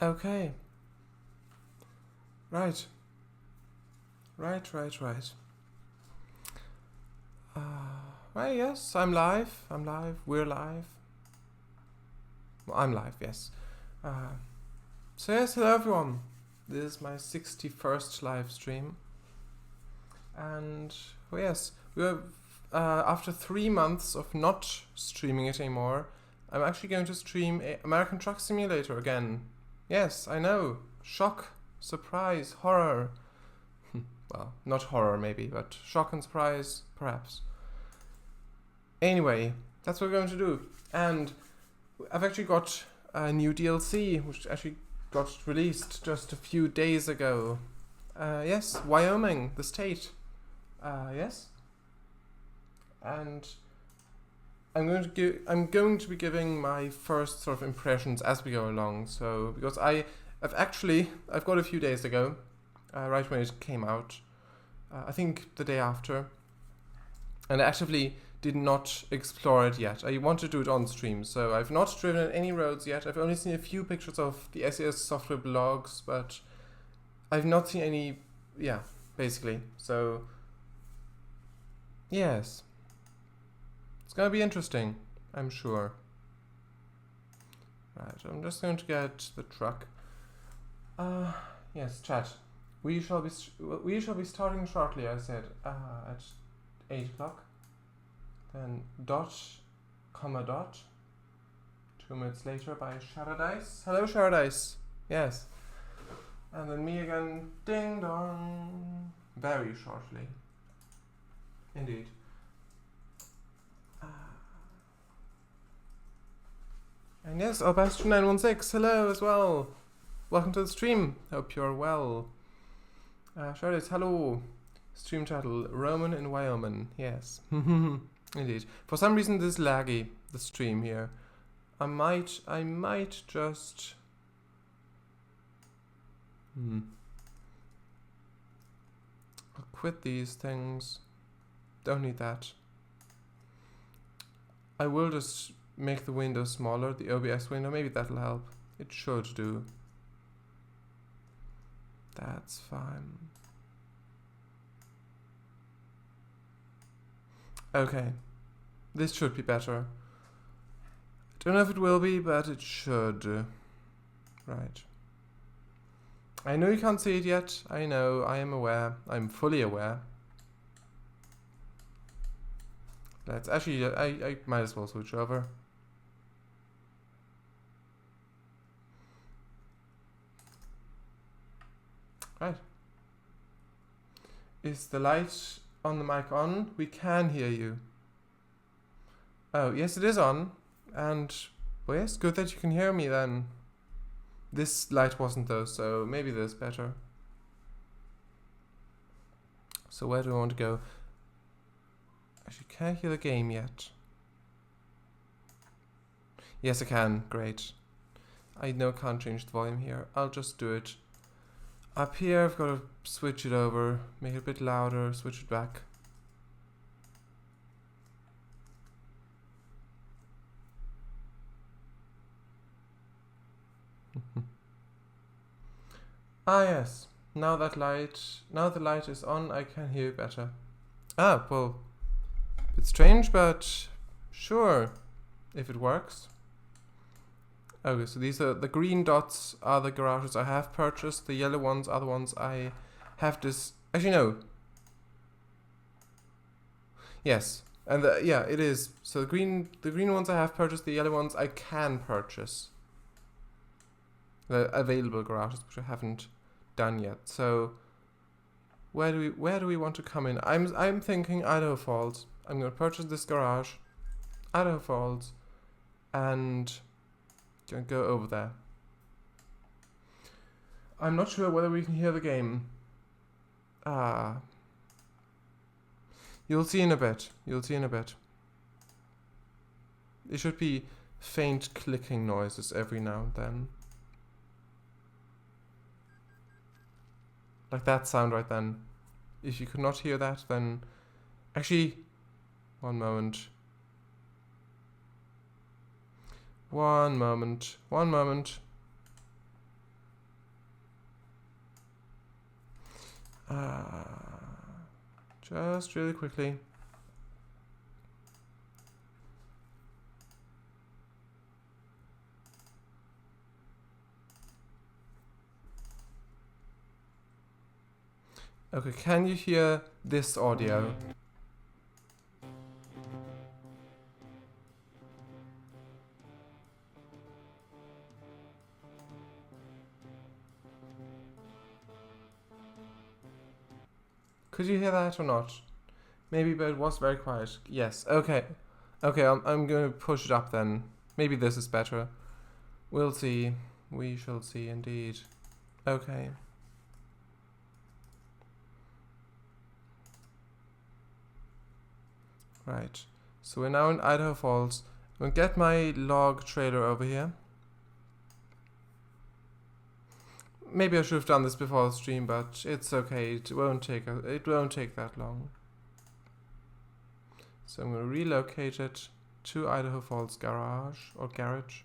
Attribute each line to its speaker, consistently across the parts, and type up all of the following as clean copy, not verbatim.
Speaker 1: Okay. Right. Right. Well, yes, I'm live. We're live. Well, I'm live, yes. So yes, hello everyone. This is my 61st live stream. And, well, yes, we're, after 3 months of not streaming it anymore, I'm actually going to stream American Truck Simulator again. Yes, I know. Shock, surprise, horror. Well, not horror maybe, but shock and surprise, perhaps. Anyway, that's what we're going to do. And I've actually got a new DLC, which actually got released just a few days ago. Yes, Wyoming, the state. Yes. And I'm going to be giving my first sort of impressions as we go along. So, because I've got a few days ago, right when it came out, I think the day after, and I actively did not explore it yet. I want to do it on stream, so I've not driven any roads yet. I've only seen a few pictures of the ATS software blogs, but I've not seen any, basically. So, yes. It's gonna be interesting, I'm sure. Right, I'm just going to get the truck. Yes, chat. We shall be starting shortly, I said, at 8 o'clock. Then dot, comma dot. 2 minutes later by Sharadice. Hello, Sharadice. Yes. And then me again. Ding dong. Very shortly. Indeed. And yes, Albastro916. Hello as well. Welcome to the stream. Hope you're well. Sharadice, hello. Stream title: Roamin in Wyoming. Yes. Indeed. For some reason this is laggy, the stream here. I might just I'll quit these things. Don't need that. I will just make the window smaller, the OBS window, maybe that'll help. It should do. That's fine. Okay. This should be better. I don't know if it will be, but it should. Right. I know you can't see it yet. I know, I am aware. I'm fully aware. Let's actually, I might as well switch over. Right. Is the light on the mic on? We can hear you. Oh, yes, it is on. And, well, yes, good that you can hear me then. This light wasn't though, so maybe this better. So where do I want to go? Actually, can I hear the game yet? Yes, I can. Great. I know I can't change the volume here. I'll just do it. Up here, I've got to switch it over, make it a bit louder, switch it back. Ah, yes. Now the light is on, I can hear you better. Ah, well, it's strange, but sure, if it works. Okay, so these are the green dots are the garages I have purchased. The yellow ones are the ones I have actually no. Yes, and it is. So the green ones I have purchased. The yellow ones I can purchase. The available garages, which I haven't done yet. So where do we want to come in? I'm thinking Idaho Falls. I'm gonna purchase this garage, Idaho Falls, and gonna go over there. I'm not sure whether we can hear the game. You'll see in a bit. It should be faint clicking noises every now and then. Like that sound right then. If you could not hear that, then actually, one moment. Just really quickly. Okay, can you hear this audio? Could you hear that or not? Maybe, but it was very quiet. Yes, okay. Okay, I'm going to push it up then. Maybe this is better. We'll see. We shall see indeed. Okay. Right. So we're now in Idaho Falls. I'll get my log trailer over here. Maybe I should have done this before the stream, but it's okay. It won't take that long. So I'm going to relocate it to Idaho Falls garage or garage.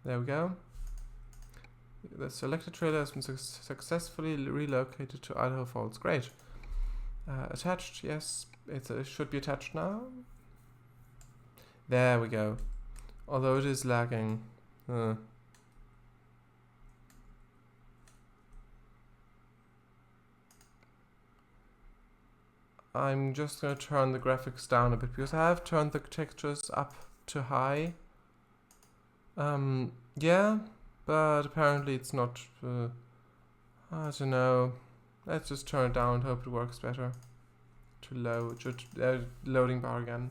Speaker 1: There we go. The selected trailer has been successfully relocated to Idaho Falls. Great. Attached, yes. It should be attached now. There we go. Although it is lagging. I'm just going to turn the graphics down a bit because I have turned the textures up to high. Yeah, but apparently it's not, I don't know. Let's just turn it down and hope it works better. To load, loading bar again.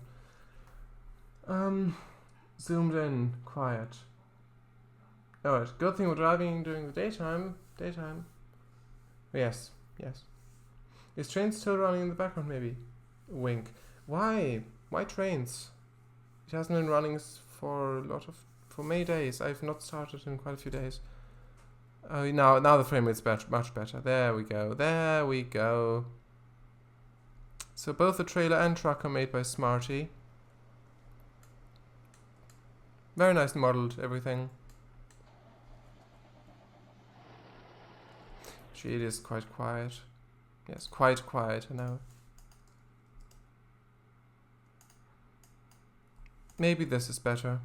Speaker 1: Zoomed in, quiet. Alright, good thing we're driving during the daytime. Yes. Is train still running in the background maybe? Wink. Why? Why trains? It hasn't been running for for many days. I've not started in quite a few days. Oh, now the frame rate's much better. There we go. So both the trailer and truck are made by Smarty. Very nice modeled, everything. Actually, it is quite quiet. Yes, quite quiet, I know. Maybe this is better.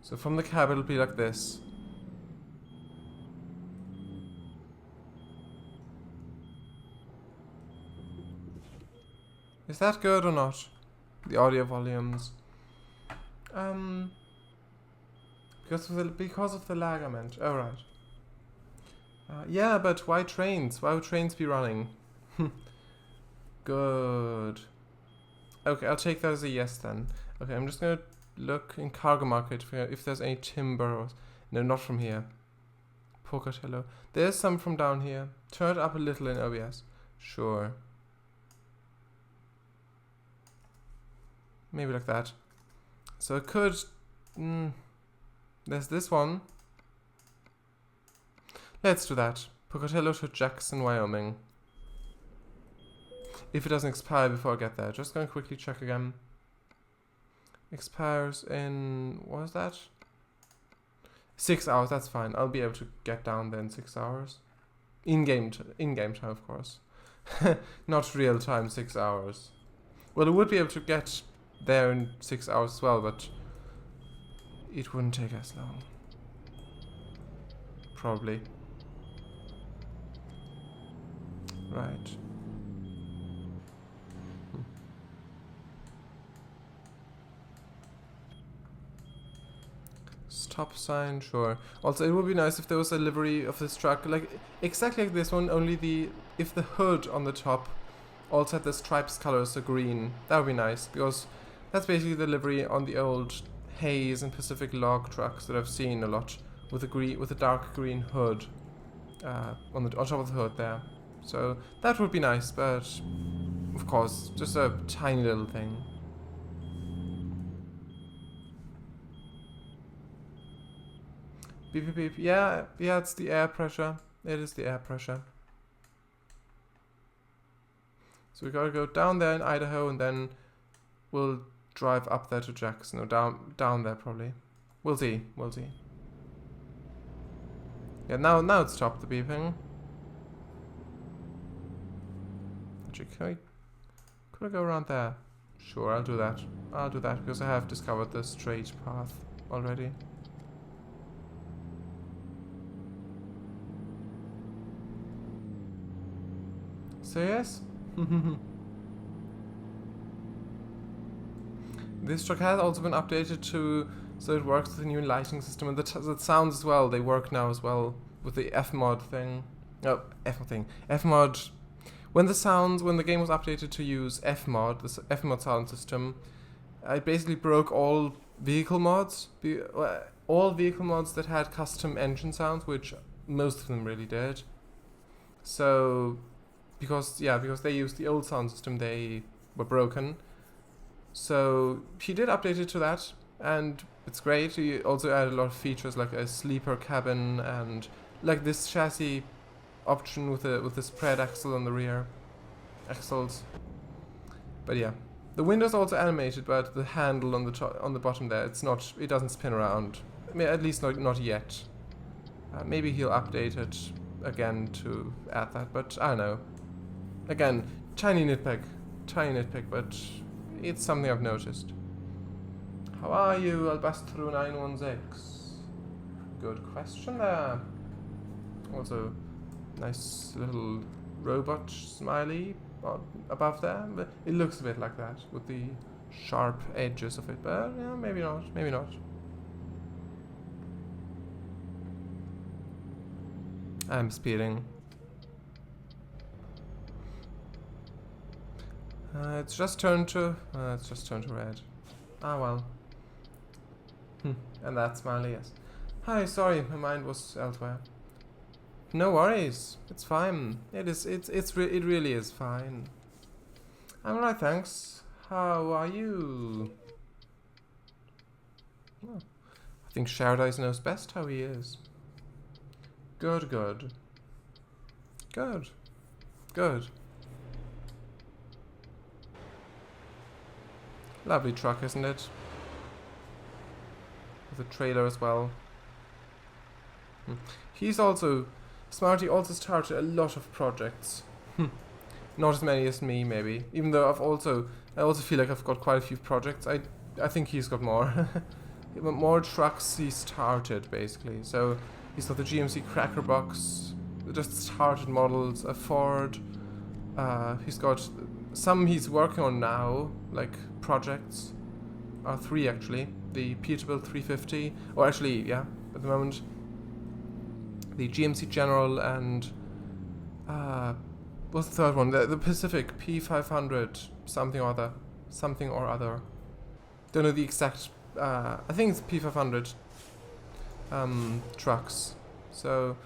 Speaker 1: So from the cab it'll be like this. Is that good or not? The audio volumes. Because of the lag I meant. Oh right. Yeah, but why trains? Why would trains be running? Good. Okay, I'll take that as a yes then. Okay, I'm just gonna look in cargo market if there's any timber or... No, not from here. Pocatello. There's some from down here. Turn it up a little in OBS. Sure. Maybe like that. So it could... there's this one. Let's do that. Pocatello to Jackson, Wyoming. If it doesn't expire before I get there. Just gonna quickly check again. Expires in... what was that? 6 hours, that's fine. I'll be able to get down there in 6 hours. In-game time, of course. Not real time 6 hours. Well, I would be able to get there in 6 hours as well, but it wouldn't take as long. Probably. Right. Stop sign, sure. Also, it would be nice if there was a livery of this truck, like exactly like this one, only if the hood on the top also had the stripes colors, so green. That would be nice, because that's basically the livery on the old Hayes and Pacific log trucks that I've seen a lot, with a dark green hood on top of the hood there. So that would be nice, but of course, just a tiny little thing. Beep beep beep. Yeah, yeah, it's the air pressure. It is the air pressure. So we gotta go down there in Idaho, and then we'll drive up there to Jackson, or down there probably. We'll see. We'll see. Yeah, now it's stopped the beeping. Actually, could I go around there? Sure, I'll do that. I'll do that because I have discovered the straight path already. So yes. This truck has also been updated so it works with the new lighting system, and the sounds as well. They work now as well with the Fmod thing. Oh, Fmod. When the game was updated to use Fmod, the Fmod sound system, it basically broke all vehicle mods. All vehicle mods that had custom engine sounds, which most of them really did. So, because they used the old sound system, they were broken. So he did update it to that, and it's great. He also added a lot of features like a sleeper cabin and like this chassis option with the spread axle on the rear axles. But yeah, the window's also animated, but the handle on the bottom there, it doesn't spin around. I mean, at least not yet. Maybe he'll update it again to add that, but I don't know. Again, tiny nitpick, but it's something I've noticed. How are you, Albastro 916? Good question there. Also, nice little robot smiley above there. But it looks a bit like that with the sharp edges of it, but yeah, maybe not. Maybe not. I'm speeding. It's just turned to red. Ah well. And that smiley, yes. Hi, sorry, my mind was elsewhere. No worries, it's fine. It really is fine. I'm alright, thanks. How are you? Oh, I think Shardice knows best how he is. Good. Lovely truck, isn't it? With a trailer as well. He's also... Smarty also started a lot of projects. Not as many as me, maybe. Even though I also feel like I've got quite a few projects. I think he's got more. More trucks he started, basically. So, he's got the GMC Cracker Box, just started models, a Ford. He's got some he's working on now, like projects. 3 actually. The Peterbilt 350, or actually, yeah, at the moment. The GMC General and what's the third one? The Pacific P500 something or other. Don't know the exact. I think it's P500 trucks. So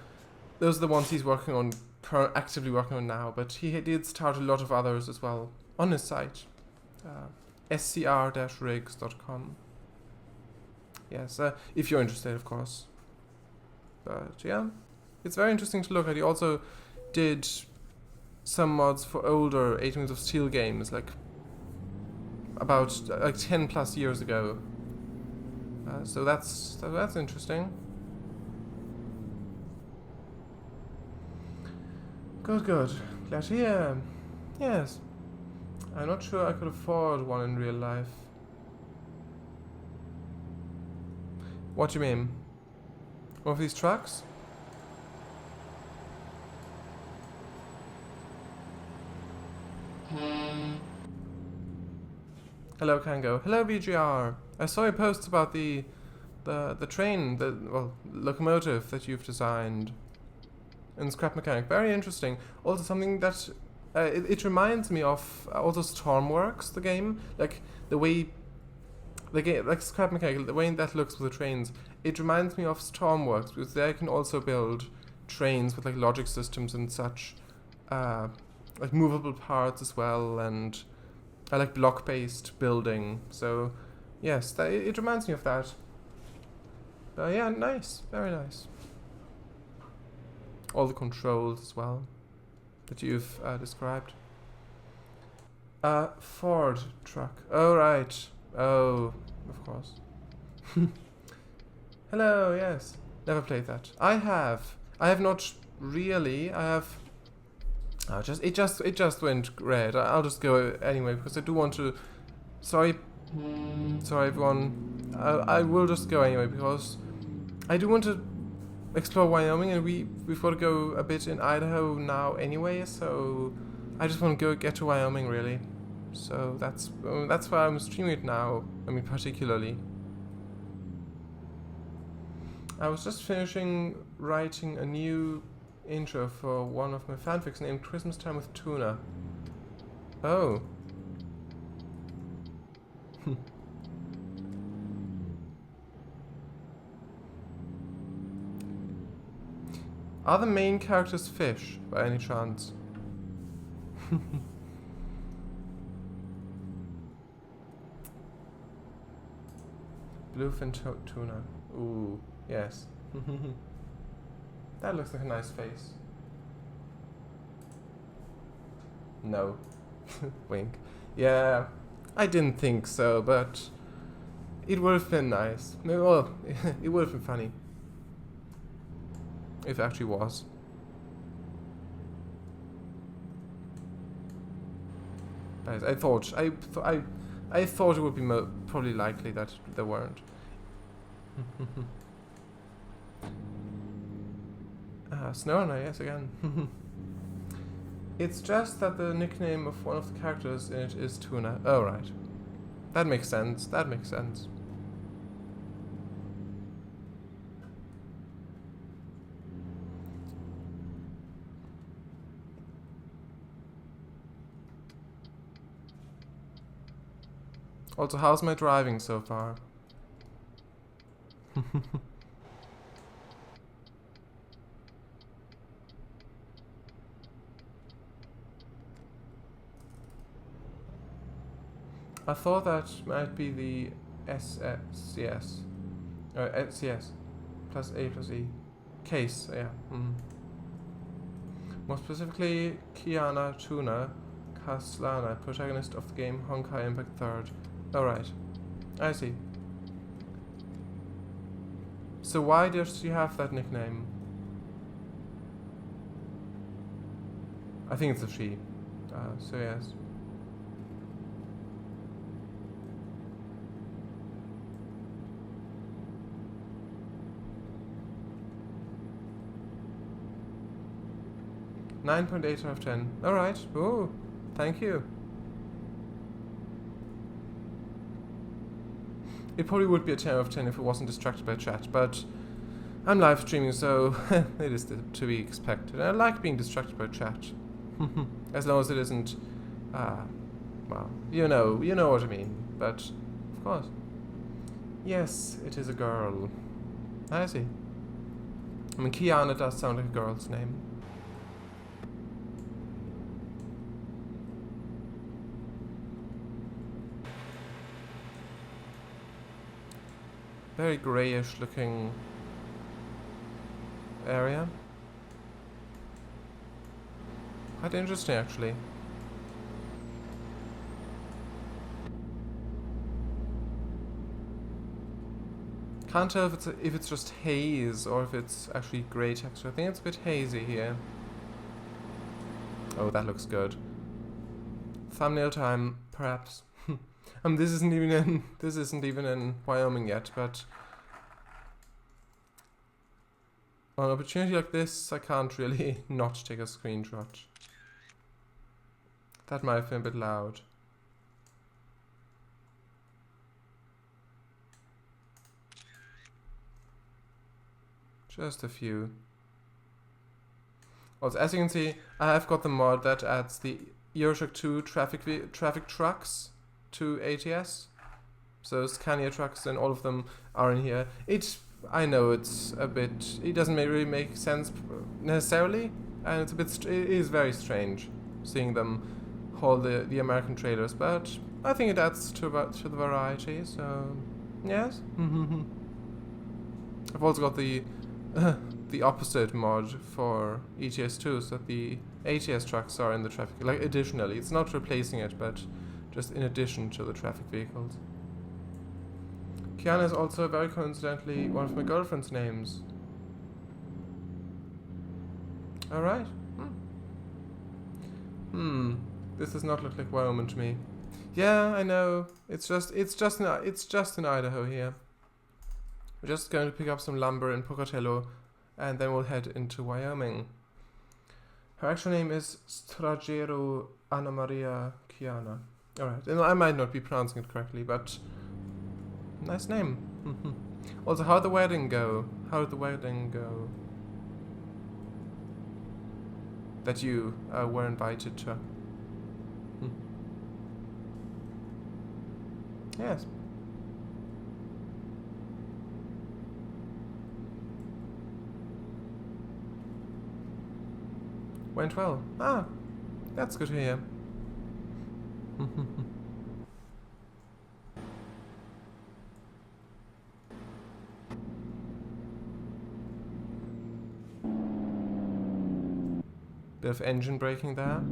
Speaker 1: those are the ones he's working on, actively working on now. But he did start a lot of others as well on his site, scr-rigs.com. Yes, if you're interested, of course. But yeah, it's very interesting to look at. He also did some mods for older 8 Wings of Steel games, like about 10 plus years ago. So that's interesting. Good. Glad to hear. Yes. I'm not sure I could afford one in real life. What do you mean? One of these trucks? Hello, Kango. Hello, VGR. I saw your posts about the train, locomotive that you've designed in Scrap Mechanic. Very interesting. Also, something that it reminds me of also Stormworks, the game, like the way the game, like Scrap Mechanic, the way that looks with the trains. It reminds me of Stormworks because there you can also build trains with like logic systems and such, like movable parts as well, and I like block-based building. So yes, it reminds me of that. Yeah, nice, very nice. All the controls as well that you've described. Ford truck. Oh, right. Oh, of course. Hello, yes. Never played that. I have. I have not really. I have. Oh, it just went red. I'll just go anyway because I do want to. Sorry, everyone. I will just go anyway because I do want to explore Wyoming, and we've got to go a bit in Idaho now anyway. So I just want to get to Wyoming really. So that's why I'm streaming it now. I mean, particularly. I was just finishing writing a new intro for one of my fanfics named Christmas Time with Tuna. Oh. Are the main characters fish, by any chance? Bluefin tuna. Ooh, yes. That looks like a nice face. No. Wink. Yeah, I didn't think so, but it would have been nice. Well, it would have been funny. If it actually was. I thought it would be probably likely that there weren't. Snowrunner, yes, again. It's just that the nickname of one of the characters in it is Tuna. Oh, right. That makes sense. That makes sense. Also, how's my driving so far? I thought that might be the SCS. CS. Plus A plus E. Case, yeah. More specifically, Kiana Tuna Kaslana, protagonist of the game Honkai Impact 3rd. Alright. I see. So why does she have that nickname? I think it's a she. So yes. .8 out of 10. Alright. Oh, thank you. It probably would be a 10 out of 10 if it wasn't distracted by chat, but I'm live streaming, so it is to be expected. And I like being distracted by chat. As long as it isn't, well, you know what I mean. But, of course. Yes, it is a girl. I see. I mean, Kiana does sound like a girl's name. Very greyish looking area. Quite interesting, actually. Can't tell if it's just haze or if it's actually grey texture. I think it's a bit hazy here. Oh, that looks good. Thumbnail time, perhaps. This isn't even in Wyoming yet, but on an opportunity like this, I can't really not take a screenshot. That might have been a bit loud. Just a few. Also, as you can see, I have got the mod that adds the Euroshock 2 traffic trucks to ATS. So Scania trucks and all of them are in here. I know it's a bit, it doesn't really make sense necessarily, and it is very strange seeing them haul the American trailers, but I think it adds to the variety, so yes. I've also got the the opposite mod for ATS 2, so that the ATS trucks are in the traffic, like additionally. It's not replacing it, but just in addition to the traffic vehicles. Kiana is also very coincidentally one of my girlfriend's names. Alright. This does not look like Wyoming to me. Yeah, I know. It's just in Idaho here. We're just going to pick up some lumber in Pocatello, and then we'll head into Wyoming. Her actual name is Stragero Anna Maria Kiana. Alright, and I might not be pronouncing it correctly, but nice name. Also, how'd the wedding go? How did the wedding go? That you were invited to. Yes. Went well. Ah, that's good to hear. Bit of engine braking there.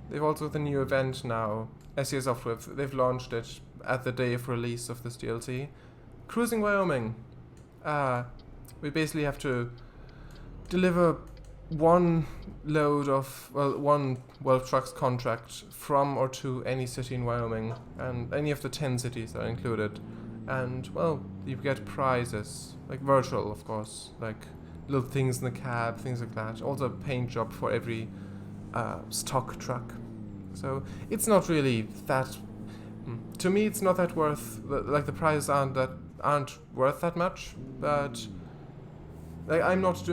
Speaker 1: They've also got a new event now. SES Software, they've launched it at the day of release of this DLC. Cruising Wyoming. We basically have to deliver one load of, one World Trucks contract from or to any city in Wyoming, and any of the 10 cities are included. And, well, you get prizes, like virtual, of course, like little things in the cab, things like that. Also a paint job for every stock truck. So it's not really that. To me, it's not that worth. Like the prizes aren't worth that much. But like I'm not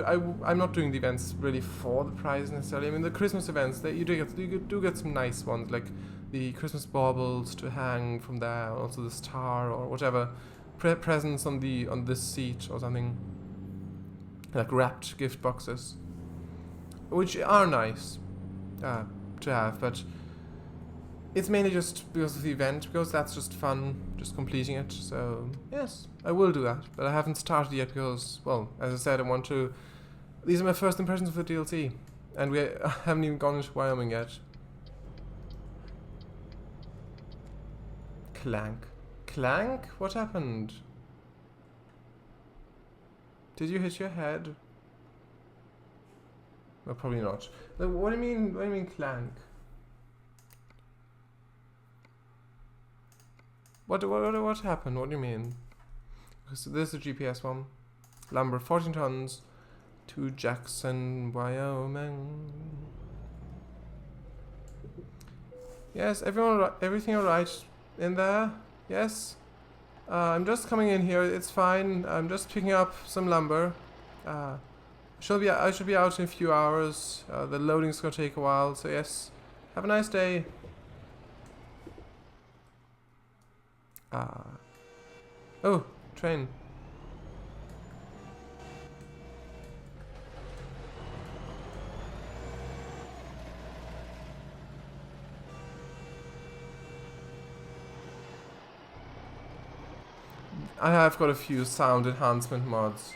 Speaker 1: doing the events really for the prize necessarily. I mean, the Christmas events, you do get some nice ones, like the Christmas baubles to hang from there, also the star or whatever presents on this seat or something, like wrapped gift boxes, which are nice to have, but it's mainly just because of the event, because that's just fun, just completing it. So yes, I will do that, but I haven't started yet because, well, as I said, I want to. These are my first impressions of the DLC, and we haven't even gone into Wyoming yet. Clank. What happened? Did you hit your head? Well, probably not. What do you mean? What do you mean clank? What happened? What do you mean? So this is the GPS one. Lumber, 14 tons to Jackson, Wyoming. Yes, everything alright in there? Yes? I'm just coming in here, it's fine. I'm just picking up some lumber. I should be out in a few hours. The loading's gonna take a while, so yes. Have a nice day. Oh, train. I have got a few sound enhancement mods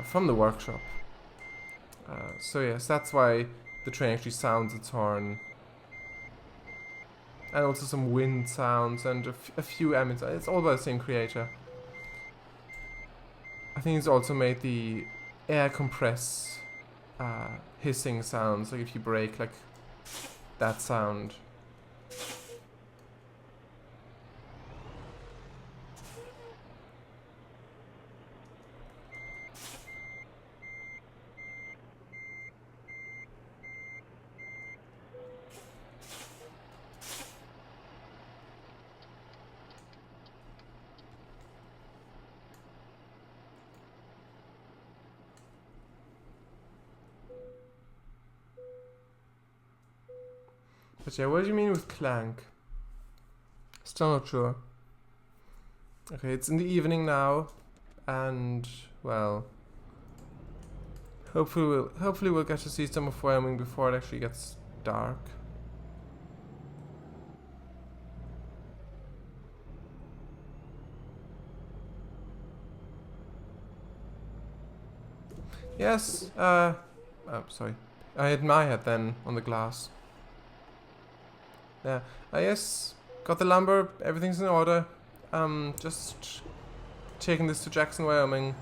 Speaker 1: from the workshop. So yes, that's why the train actually sounds its horn. And also some wind sounds and a few ambient. It's all by the same creator. I think he's also made the air compress hissing sounds, like if you brake, like that sound. But yeah, what do you mean with clank? Still not sure. Okay, it's in the evening now, and well, hopefully we'll get to see some of Wyoming before it actually gets dark. Yes, oh, sorry. I had my head then on the glass. Yeah, yes, got the lumber, everything's in order. Just taking this to Jackson, Wyoming.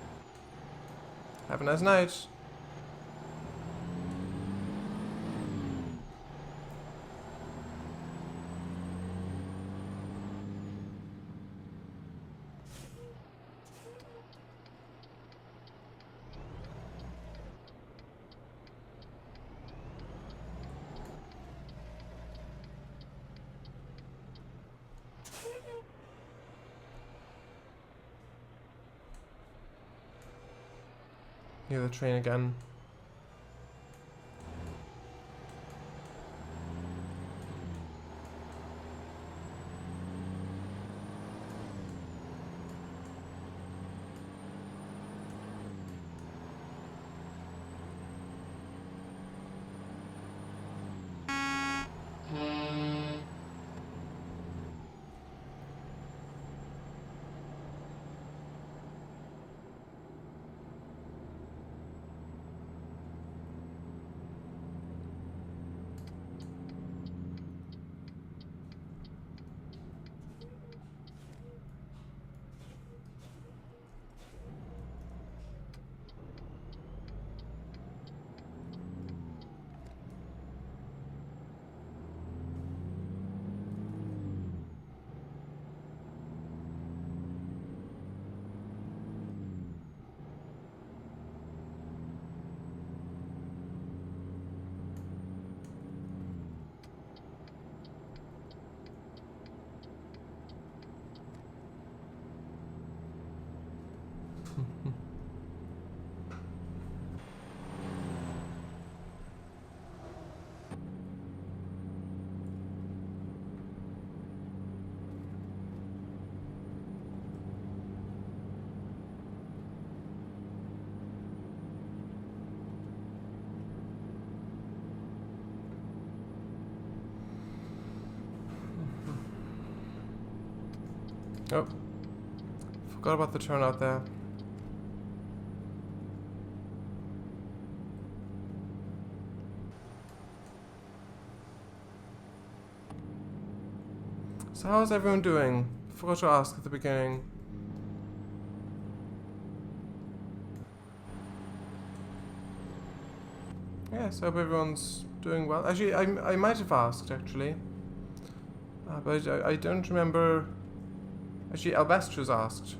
Speaker 1: Have a nice night. Hear the train again. Oh, forgot about the turnout there. So how's everyone doing? Forgot to ask at the beginning. Yes, I hope everyone's doing well. Actually, I might have asked, actually. But I don't remember. Actually, Albestra's asked.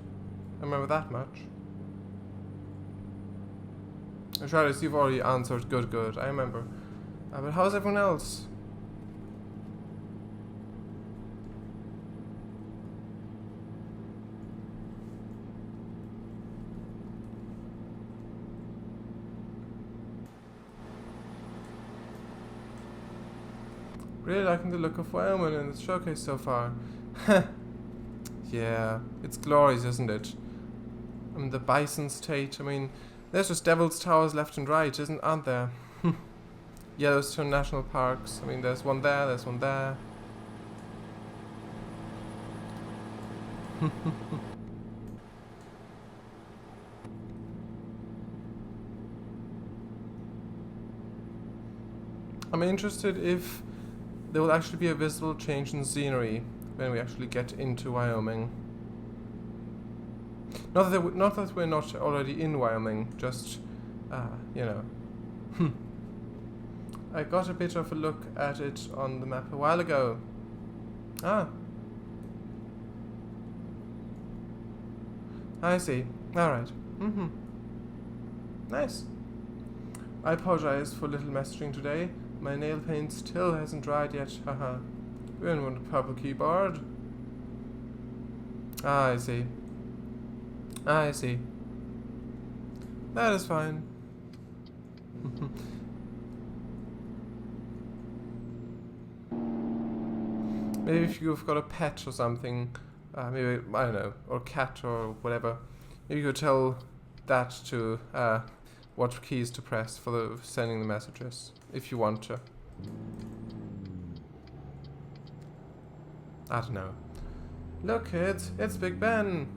Speaker 1: I remember that much. Charlotte, you've already answered. Good. I remember. But how's everyone else? Really liking the look of Wyomin in the showcase so far. Yeah, it's glorious, isn't it? I mean, the Bison State, I mean, there's just Devil's Towers left and right, aren't there? Yellowstone National Parks, I mean, there's one there, there's one there. I'm interested if there will actually be a visible change in scenery when we actually get into Wyoming. Not that we're not already in Wyoming, just, you know. I got a bit of a look at it on the map a while ago. Ah. I see. Alright. Nice. I apologize for little messaging today. My nail paint still hasn't dried yet, haha. We don't want a purple keyboard. Ah, I see. I see. That is fine. Maybe if you've got a pet or something, maybe, I don't know, or cat or whatever, maybe you could tell that to what keys to press for the sending the messages, if you want to. I don't know. Look, kids, it's Big Ben.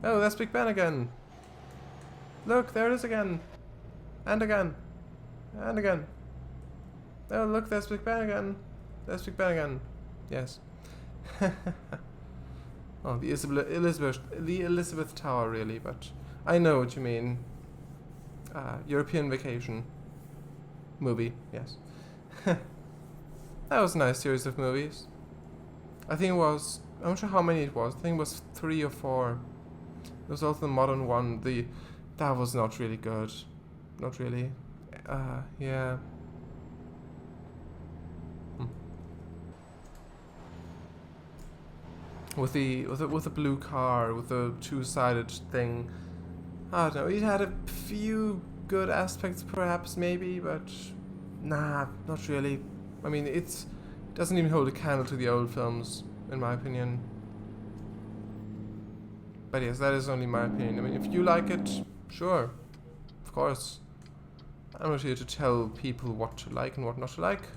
Speaker 1: Oh, that's Big Ben again. Look, there it is again. And again. And again. Oh, look, there's Big Ben again. There's Big Ben again. Yes. Oh, the Elizabeth Tower, really, but I know what you mean. European Vacation movie, yes. That was a nice series of movies. I think it was, I'm not sure how many it was. I think it was 3 or 4. There was also the modern one. That was not really good. Not really. Yeah. With the blue car, with the two-sided thing. I don't know. It had a few good aspects, perhaps, maybe, but nah, not really. I mean, it doesn't even hold a candle to the old films, in my opinion. But yes, that is only my opinion. I mean, if you like it, sure, of course. I'm not here to tell people what to like and what not to like.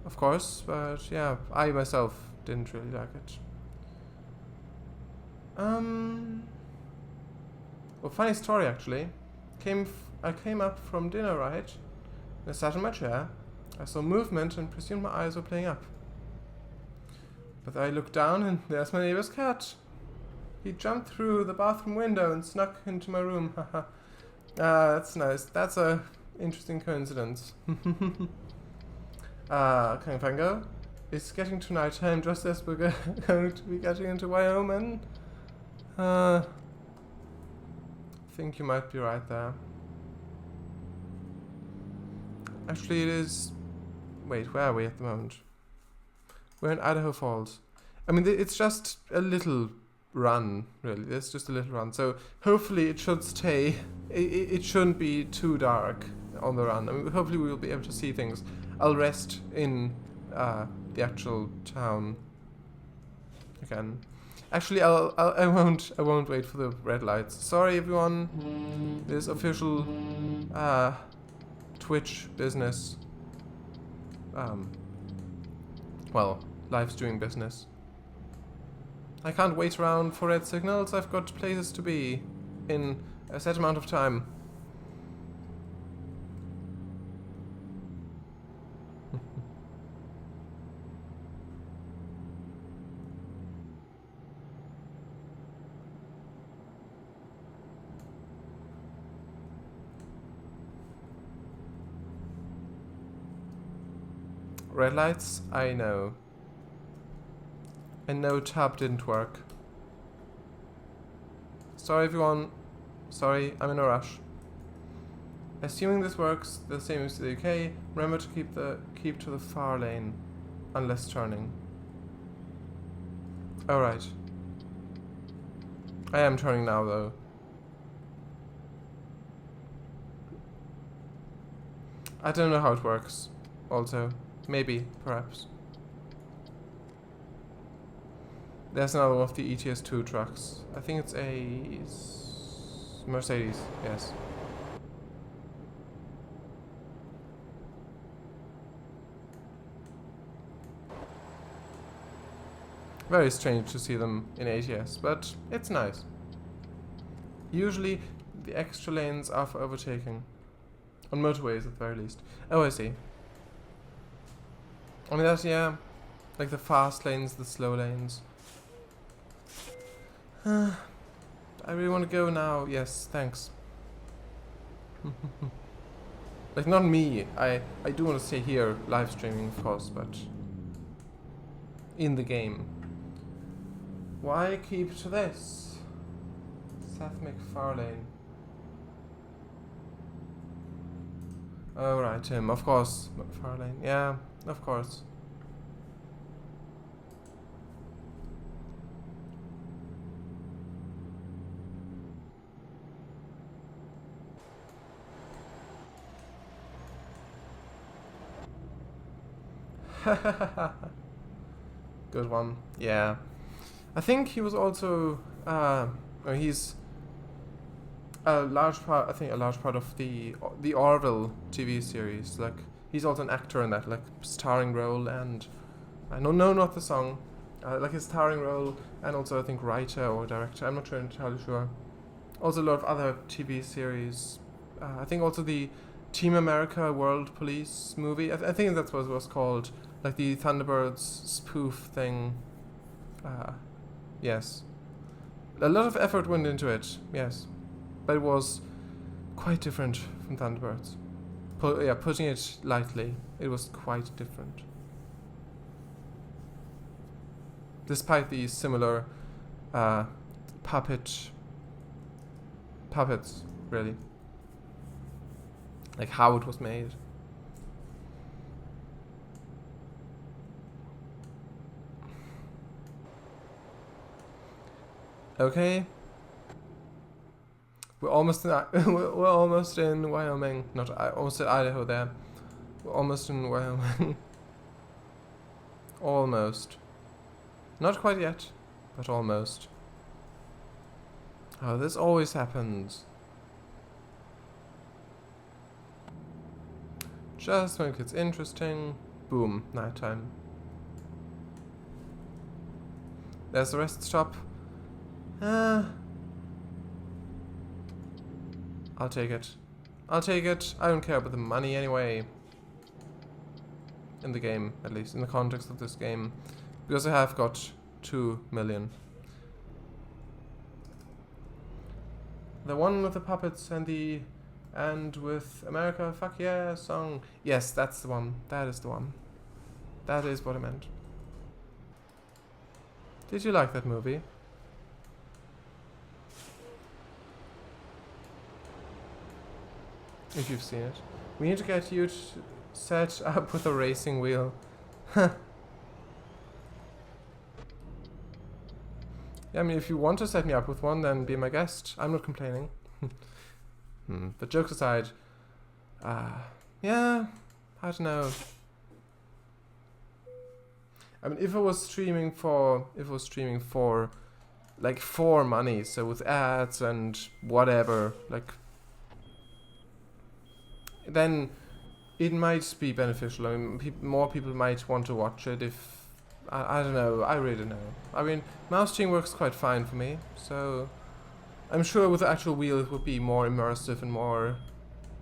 Speaker 1: Of course, but yeah, I myself didn't really like it. Well, funny story actually. I came up from dinner, right? And I sat in my chair. I saw movement and presumed my eyes were playing up. But I looked down and there's my neighbor's cat. He jumped through the bathroom window and snuck into my room. Haha. That's nice. That's a interesting coincidence. Fango? It's getting to night time just as we're going to be getting into Wyoming. I think you might be right there. Actually, it is... Wait, where are we at the moment? We're in Idaho Falls. I mean, it's just a little run, really. It's just a little run. So hopefully it should stay... It shouldn't be too dark on the run. I mean, hopefully we'll be able to see things. I'll rest in the actual town again. Actually, I won't wait for the red lights. Sorry, everyone. This official Twitch business. Well, live streaming business. I can't wait around for red signals. I've got places to be in a set amount of time. Red lights? I know. And no, tab didn't work. Sorry everyone. Sorry, I'm in a rush. Assuming this works the same as the UK, remember to keep to the far lane, unless turning. Alright. I am turning now though. I don't know how it works, also. Maybe, perhaps. There's another one of the ATS2 trucks. I think it's a Mercedes, yes. Very strange to see them in ATS, but it's nice. Usually the extra lanes are for overtaking. On motorways at the very least. Oh, I see. I mean, that's, yeah, like the fast lanes, the slow lanes. I really want to go now. Yes, thanks. Like, not me. I do want to stay here, live streaming, of course, but in the game. Why keep to this? Seth MacFarlane. Oh, right, him. Of course, MacFarlane. Yeah, of course. Good one. Yeah. I think he was also He's a large part. I think a large part of the Orville TV series. Like he's also an actor in that, like starring role, and no, not the song. Like his starring role, and also I think writer or director. I'm not sure entirely sure. Also a lot of other TV series. I think also the Team America World Police movie. I think that's what it was called. Like the Thunderbirds spoof thing. Yes. A lot of effort went into it, yes. But it was quite different from Thunderbirds. Putting it lightly, it was quite different. Despite the similar puppets, really. Like how it was made. Okay. We're almost in we're almost in Wyoming. Not almost at Idaho there. We're almost in Wyoming. Almost. Not quite yet, but almost. Oh, this always happens. Just when it gets interesting, boom, nighttime. There's the rest stop. I'll take it. I'll take it. I don't care about the money anyway. In the game, at least, in the context of this game. Because I have got 2 million. The one with the puppets and with America, fuck yeah, song. Yes, that's the one. That is the one. That is what I meant. Did you like that movie? If you've seen it. We need to get you set up with a racing wheel. Yeah, I mean, if you want to set me up with one, then be my guest. I'm not complaining. But jokes aside, yeah, I don't know. I mean, if it was streaming for like for money, so with ads and whatever, like, then it might be beneficial. I mean, more people might want to watch it if, I don't know, I really don't know. I mean, mouse stream works quite fine for me, so I'm sure with the actual wheel it would be more immersive and more,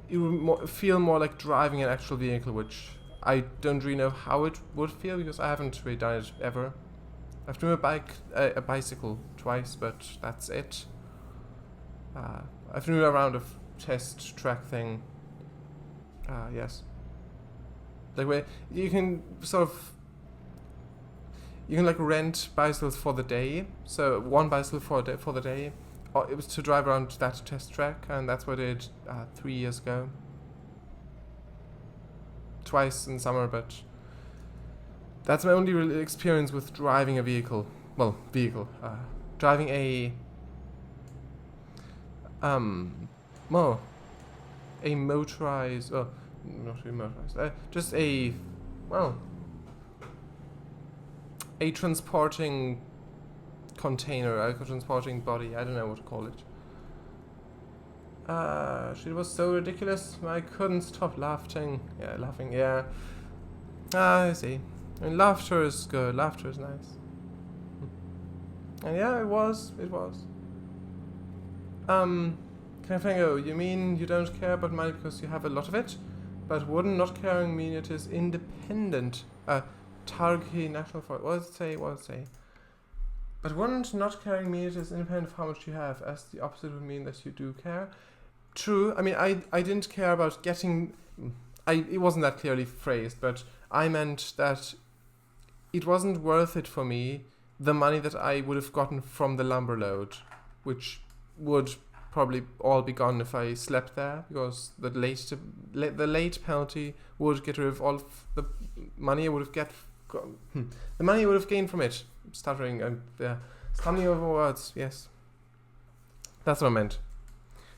Speaker 1: it would feel more like driving an actual vehicle, which I don't really know how it would feel because I haven't really done it ever. I've driven a bicycle twice, but that's it. I've driven around a test track thing. Yes. Like where you can like rent bicycles for the day. So one bicycle for the day. It was to drive around that test track, and that's what I did 3 years ago. Twice in summer, but that's my only real experience with driving a vehicle. Well, driving a a motorized, not really motorized, just a transporting container, a transporting body, I don't know what to call it. She was so ridiculous, I couldn't stop laughing. Yeah. I see. I mean, laughter is good, laughter is nice. And yeah, it was. Fango, you mean you don't care about money because you have a lot of it? But wouldn't not caring mean it is independent? Targi National Forest. What does it say? But wouldn't not caring mean it is independent of how much you have, as the opposite would mean that you do care? True. I mean, I didn't care about getting... it wasn't that clearly phrased, but I meant that it wasn't worth it for me, the money that I would have gotten from the lumber load, which would probably all be gone if I slept there, because the late penalty would get rid of all of the money I would have the money I would have gained from it. Stuttering and stumbling over words. Yes, that's what I meant.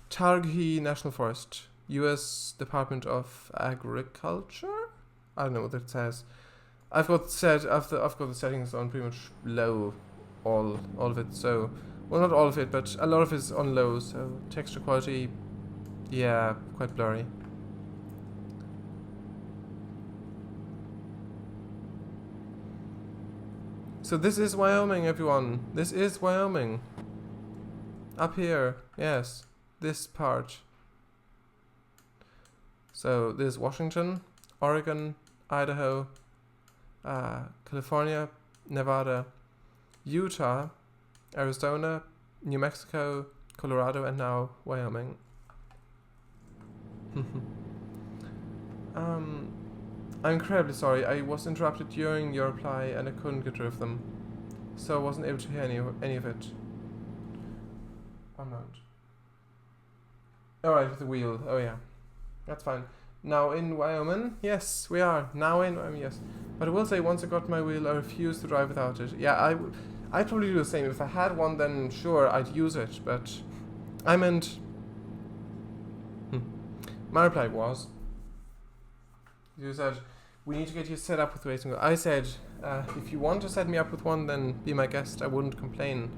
Speaker 1: Targi National Forest, U.S. Department of Agriculture. I don't know what it says. I've got the settings on pretty much low, all of it. So Well, not all of it, but a lot of it is on low, so texture quality, yeah, quite blurry. So this is Wyoming, everyone. This is Wyoming. Up here, yes, this part. So this is Washington, Oregon, Idaho, California, Nevada, Utah, Arizona, New Mexico, Colorado, and now Wyoming. I'm incredibly sorry. I was interrupted during your reply and I couldn't get rid of them, so I wasn't able to hear any of it. One moment. Alright, with the wheel. Oh yeah, that's fine. Now in Wyoming, yes, we are now in Wyoming. Yes, but I will say, once I got my wheel, I refuse to drive without it. Yeah, I'd probably do the same. If I had one, then sure, I'd use it. But I meant, my reply was, you said, we need to get you set up with the racing wheel. I said, if you want to set me up with one, then be my guest. I wouldn't complain.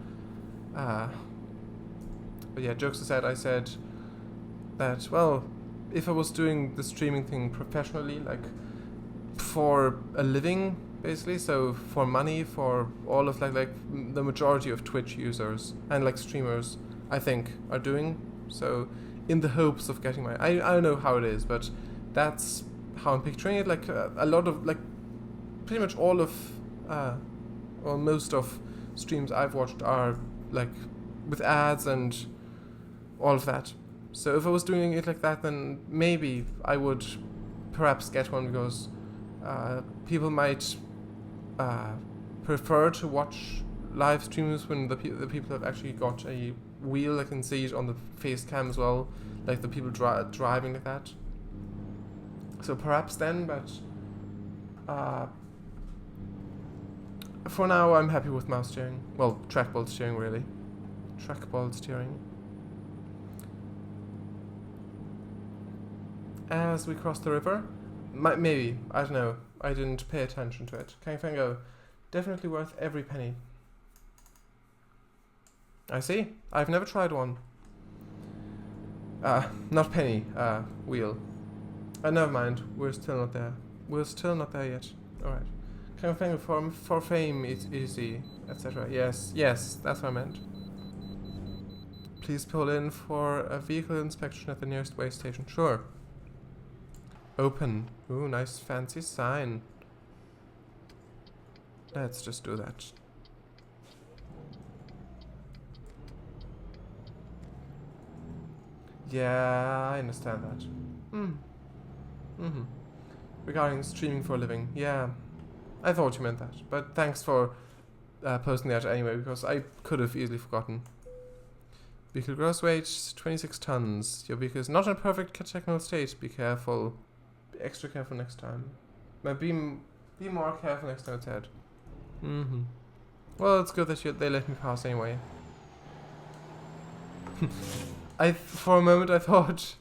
Speaker 1: But yeah, jokes aside, I said that, well, if I was doing the streaming thing professionally, like for a living, basically, so for money, for all of like the majority of Twitch users and like streamers, I think, are doing, so in the hopes of getting my, I don't know how it is, but that's how I'm picturing it. Like a lot of, like pretty much all of or most of streams I've watched are like with ads and all of that. So if I was doing it like that, then maybe I would perhaps get one, because people might prefer to watch live streams when the people have actually got a wheel. I can see it on the face cam as well, like the people driving like that. So perhaps then, but for now I'm happy with mouse steering. Well, trackball steering, really. Trackball steering. As we cross the river, maybe, I don't know, I didn't pay attention to it. Kangfango, definitely worth every penny. I see, I've never tried one. Not penny, wheel. Never mind, we're still not there. We're still not there yet. Alright. Kangfango, for fame, it's easy, etc. Yes, that's what I meant. Please pull in for a vehicle inspection at the nearest way station. Sure. Open. Ooh, nice fancy sign. Let's just do that. Yeah, I understand that. Regarding streaming for a living, yeah. I thought you meant that, but thanks for posting that anyway, because I could have easily forgotten. Vehicle gross weight, 26 tons. Your vehicle is not in a perfect technical state. Be careful. Be extra careful next time. Be more careful next time, it said. Well, it's good that they let me pass anyway. For a moment I thought...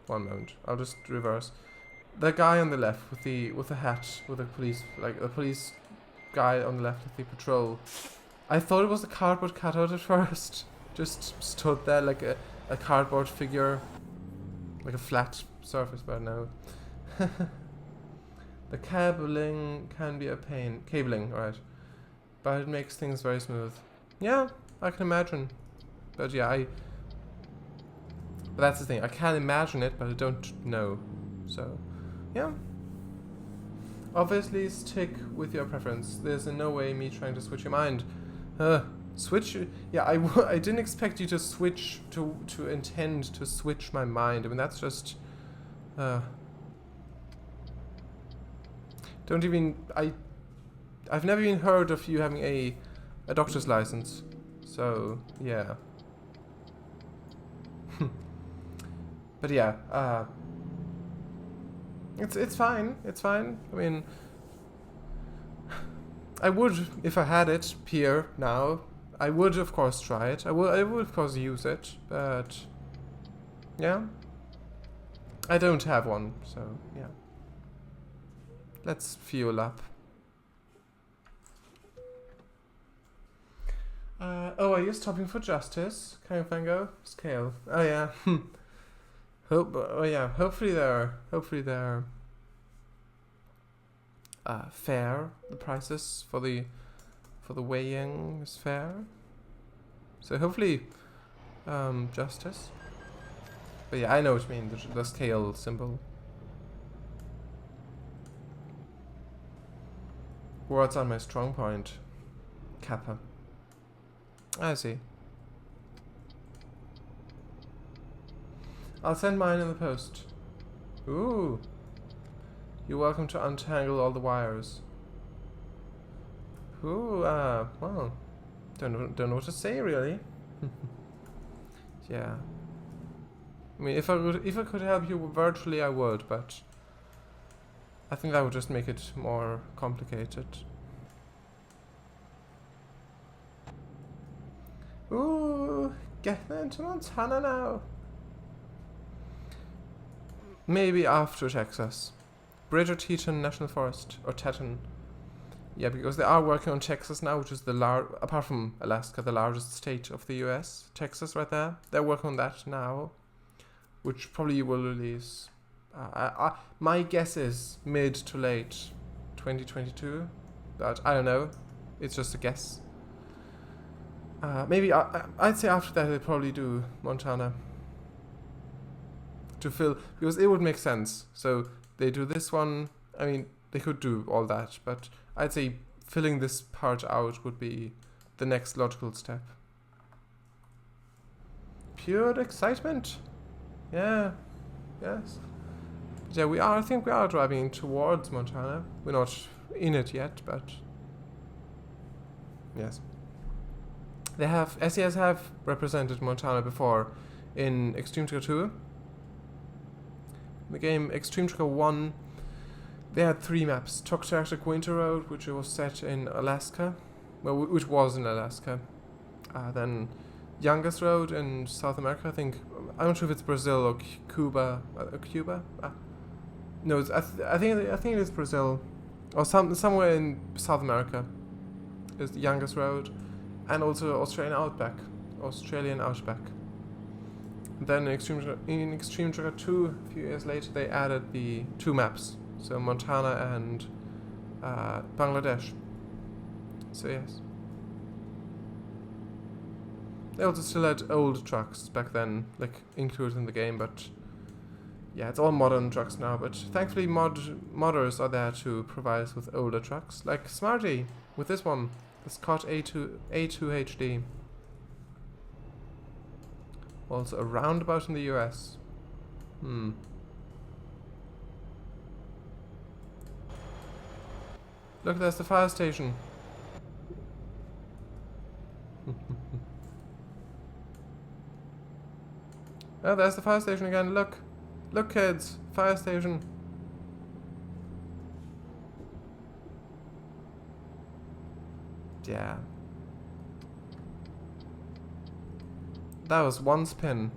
Speaker 1: One moment. I'll just reverse. The guy on the left with the hat, with the police, like the police guy on the left with the patrol. I thought it was a cardboard cutout at first. Just stood there like a cardboard figure, like a flat surface, but no. The cabling can be a pain. Cabling, right. But it makes things very smooth. Yeah, I can imagine. But yeah, but that's the thing. I can imagine it, but I don't know. So, yeah. Obviously, stick with your preference. There's in no way me trying to switch your mind. Switch? Yeah, I didn't expect you to switch, to intend to switch my mind. I mean, that's just... Don't even... I've never even heard of you having a doctor's license. So, yeah. But yeah, it's fine. It's fine. I mean, I would, if I had it here now, I would of course try it. I would of course use it, but yeah, I don't have one. So yeah, let's fuel up. Oh, are you stopping for justice? Fango? Scale. Oh yeah. Oh yeah. Hopefully they're fair. The prices for the weighing is fair. So hopefully, justice. But yeah, I know what you mean. The scale symbol. Words on my strong point. Kappa. I see. I'll send mine in the post. Ooh. You're welcome to untangle all the wires. Ooh, well, don't know what to say really. Yeah. I mean, if I could help you virtually, I would, but I think that would just make it more complicated. Ooh, getting into Montana now. Maybe after Texas. Bridge or Teton National Forest, or Teton. Yeah, because they are working on Texas now, which is apart from Alaska, the largest state of the US. Texas, right there. They're working on that now, which probably will release. My guess is mid to late 2022, but I don't know. It's just a guess. Maybe I'd say after that they probably do Montana to fill, because it would make sense. So they do this one. I mean, they could do all that, but I'd say filling this part out would be the next logical step. Pure excitement. Yeah. Yes. But yeah, I think we are driving towards Montana. We're not in it yet, but yes. SES have represented Montana before in Extreme Tracker 2. The game Extreme Tracker 1, they had 3 maps. Arctic Winter Road, which was set in Alaska, well, which was in Alaska. Then Youngest Road in South America, I think. I'm not sure if it's Brazil or Cuba. Cuba? No, I think it is Brazil, or somewhere in South America. Is the Youngest Road, and also Australian Outback. And then in Extreme Tracker 2, a few years later, they added the 2 maps, so Montana and Bangladesh. So yes. They also still had old trucks back then, like included in the game, but yeah, it's all modern trucks now. But thankfully, modders are there to provide us with older trucks, like Smarty with this one, the Scott A2 HD. Also a roundabout in the US. Look, there's the fire station. Oh, there's the fire station again. Look. Look, kids. Fire station. Yeah. That was one spin.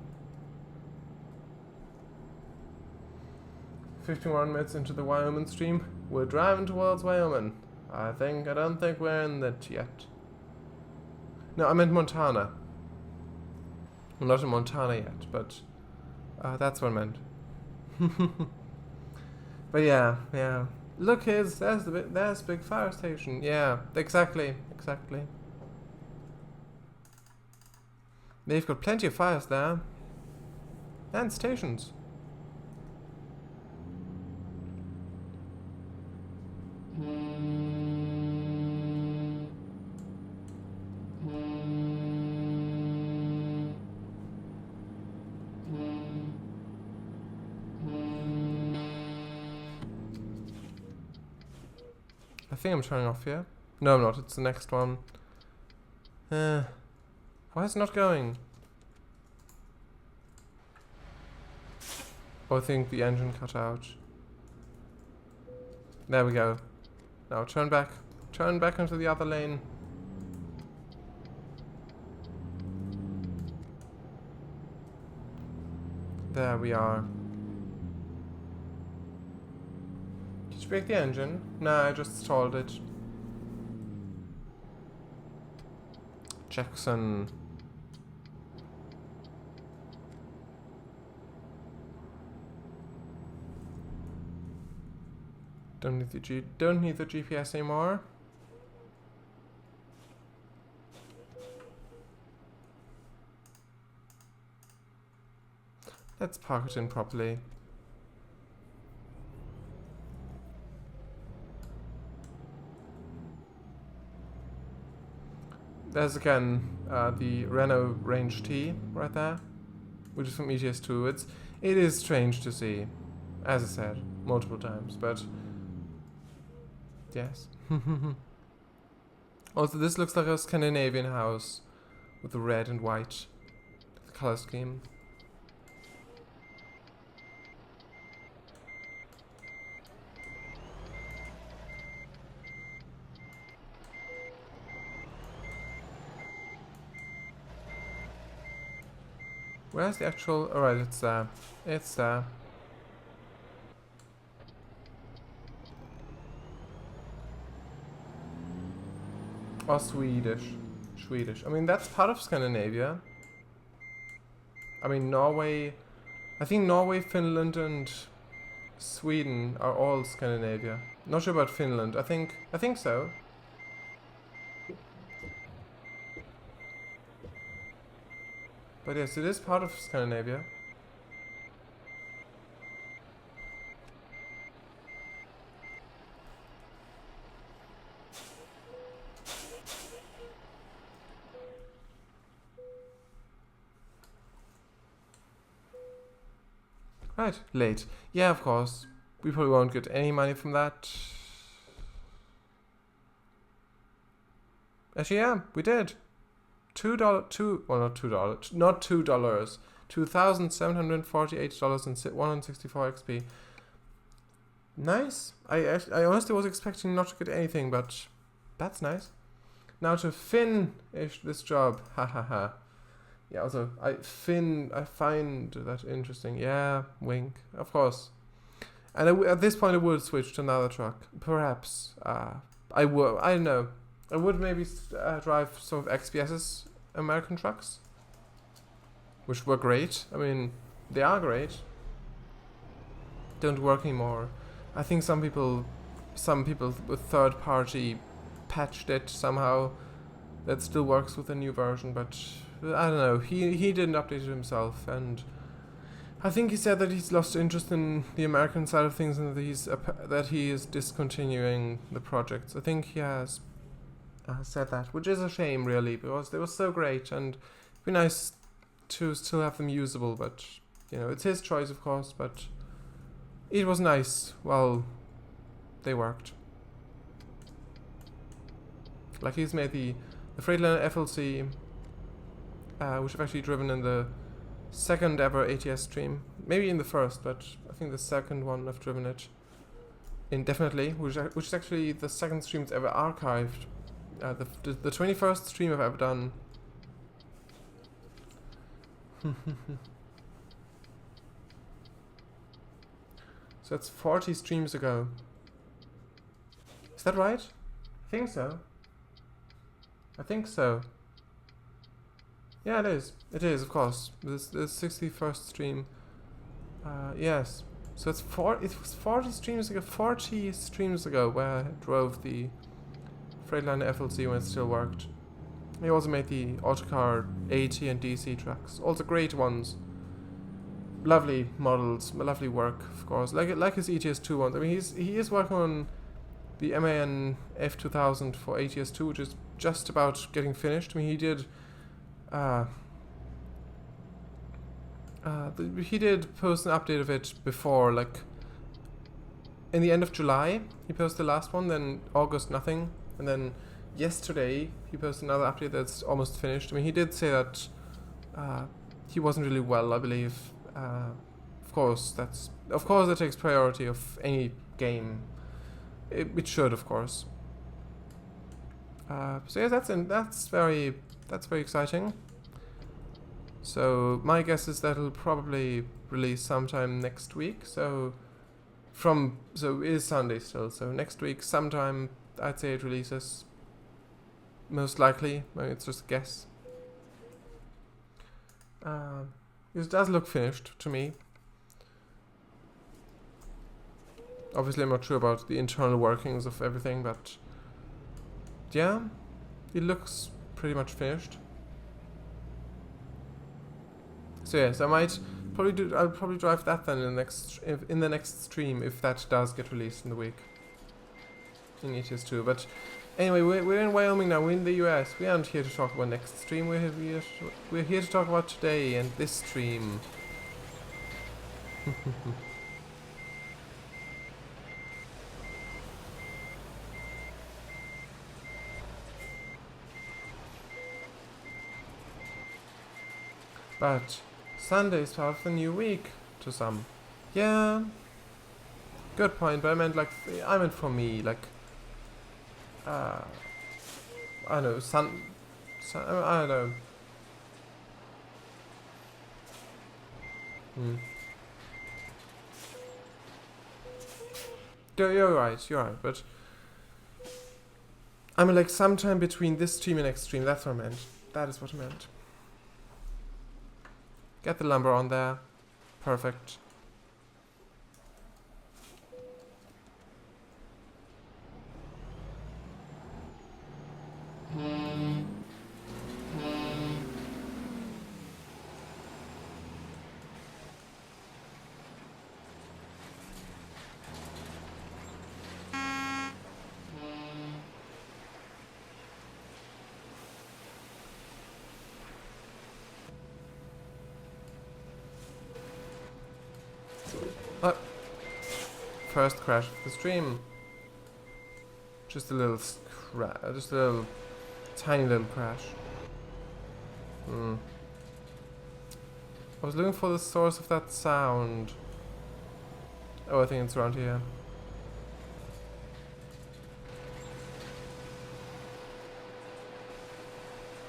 Speaker 1: 51 minutes into the Wyomin stream. We're driving towards Wyoming. I don't think we're in it yet. No, I meant Montana. We're not in Montana yet, but that's what I meant. But yeah. Look, kids, there's the big fire station. Yeah, exactly. They've got plenty of fires there. And stations. I think I'm turning off here. No, I'm not. It's the next one. Why is it not going? Oh, I think the engine cut out. There we go. Now turn back. Turn back into the other lane. There we are. Did you break the engine? No, I just stalled it. Jackson. Don't need the GPS anymore. Let's park it in properly. There's again the Renault Range T right there, which is from ETS2. It is strange to see, as I said multiple times, but yes. Also, this looks like a Scandinavian house with the red and white color scheme. Where's the actual... Alright, it's there. It's there. Or Swedish. Swedish. I mean, that's part of Scandinavia. I mean, Norway... I think Norway, Finland and Sweden are all Scandinavia. Not sure about Finland. I think so. But yes, it is part of Scandinavia. Right, late. Yeah, of course. We probably won't get any money from that. Actually, yeah, we did. $2.2 $2,748 and 164 XP. Nice. I honestly was expecting not to get anything, but that's nice. Now to finish this job. Ha ha ha. Yeah, also I find that interesting. Yeah, wink. Of course. And at this point I would switch to another truck. Perhaps. I don't know. I would maybe drive some of XPS's American trucks, which were great. I mean, they are great. Don't work anymore. I think some people with third party patched it somehow. That still works with the new version, but I don't know. He didn't update it himself, and I think he said that he's lost interest in the American side of things and that he is discontinuing the projects. I think he has said that, which is a shame really, because they were so great and it'd be nice to still have them usable, but you know, it's his choice of course, but it was nice while they worked. Like he's made the Freightliner FLC, which I've actually driven in the second ever ATS stream, maybe in the first, but I think the second one I've driven it indefinitely, which is actually the second stream it's ever archived. The 21st stream I've ever done. So that's 40 streams ago. Is that right? I think so. I think so. Yeah, it is. It is, of course. This 61st stream. Yes. So it was 40 streams ago. 40 streams ago where I drove the Freightliner FLC when it still worked. He also made the Autocar AT and DC trucks. Also great ones. Lovely models, lovely work, of course. Like his ETS2 ones. I mean, he is working on the MAN F2000 for ATS2, which is just about getting finished. I mean, he did post an update of it before, like in the end of July. He posted the last one, then August nothing. And then yesterday he posted another update that's almost finished. I mean, he did say that he wasn't really well, I believe. Of course that takes priority of any game. It should, of course. So yeah, that's very exciting. So my guess is that it'll probably release sometime next week. So it is Sunday still. So next week sometime I'd say it releases. Most likely. Maybe it's just a guess. It does look finished to me. Obviously, I'm not sure about the internal workings of everything, but yeah, it looks pretty much finished. So yes, I'll probably drive that then in the next stream if that does get released in the week in ATS 2. But anyway, we're in Wyoming now. We're in the US. We aren't here to talk about next stream. We're here to talk about today and this stream. But Sunday is part of the new week to some. Yeah, good point. But I meant for me, like, I don't know, I don't know. You're right, but I mean, like, sometime between this stream and next stream, that's what I meant. That is what I meant. Get the lumber on there. Perfect. First crash of the stream. Just a little tiny little crash. I was looking for the source of that sound. Oh, I think it's around here.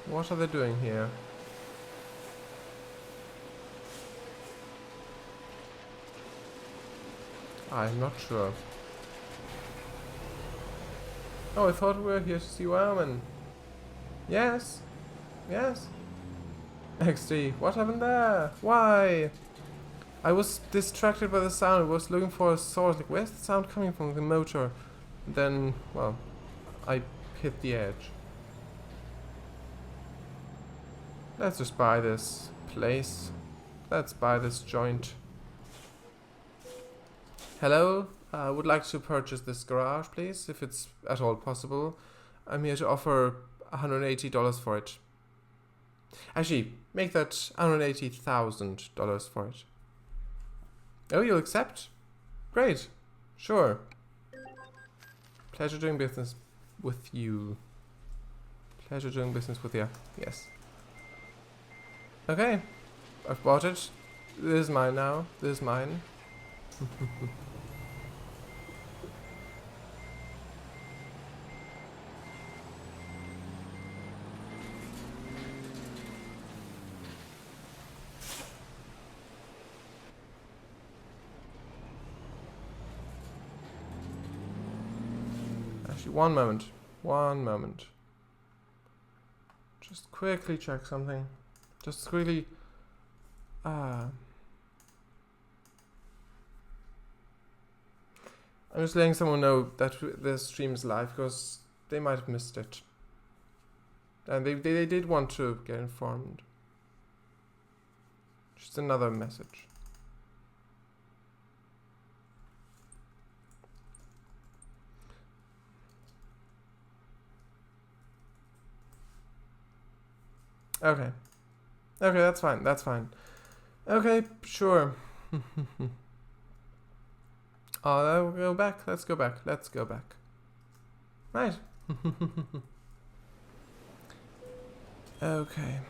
Speaker 1: What are they doing here? I'm not sure. Oh, I thought we were here to see Wyomin. Yes. Yes. XD, what happened there? Why? I was distracted by the sound. I was looking for a source. Like, where's the sound coming from? The motor. Then, well, I hit the edge. Let's just buy this place. Let's buy this joint. Hello? I would like to purchase this garage, please, if it's at all possible. I'm here to offer $180 for it. Actually, make that $180,000 for it. Oh, you'll accept? Great. Sure. Pleasure doing business with you. Pleasure doing business with you. Yes. Okay. I've bought it. This is mine now. This is mine. Actually, one moment. Just quickly check something. Just quickly. I'm just letting someone know that the stream is live because they might have missed it. And they did want to get informed. Just another message. Okay. Okay, that's fine. That's fine. Okay, sure. Oh, go back. Let's go back. Let's go back. Right. Okay.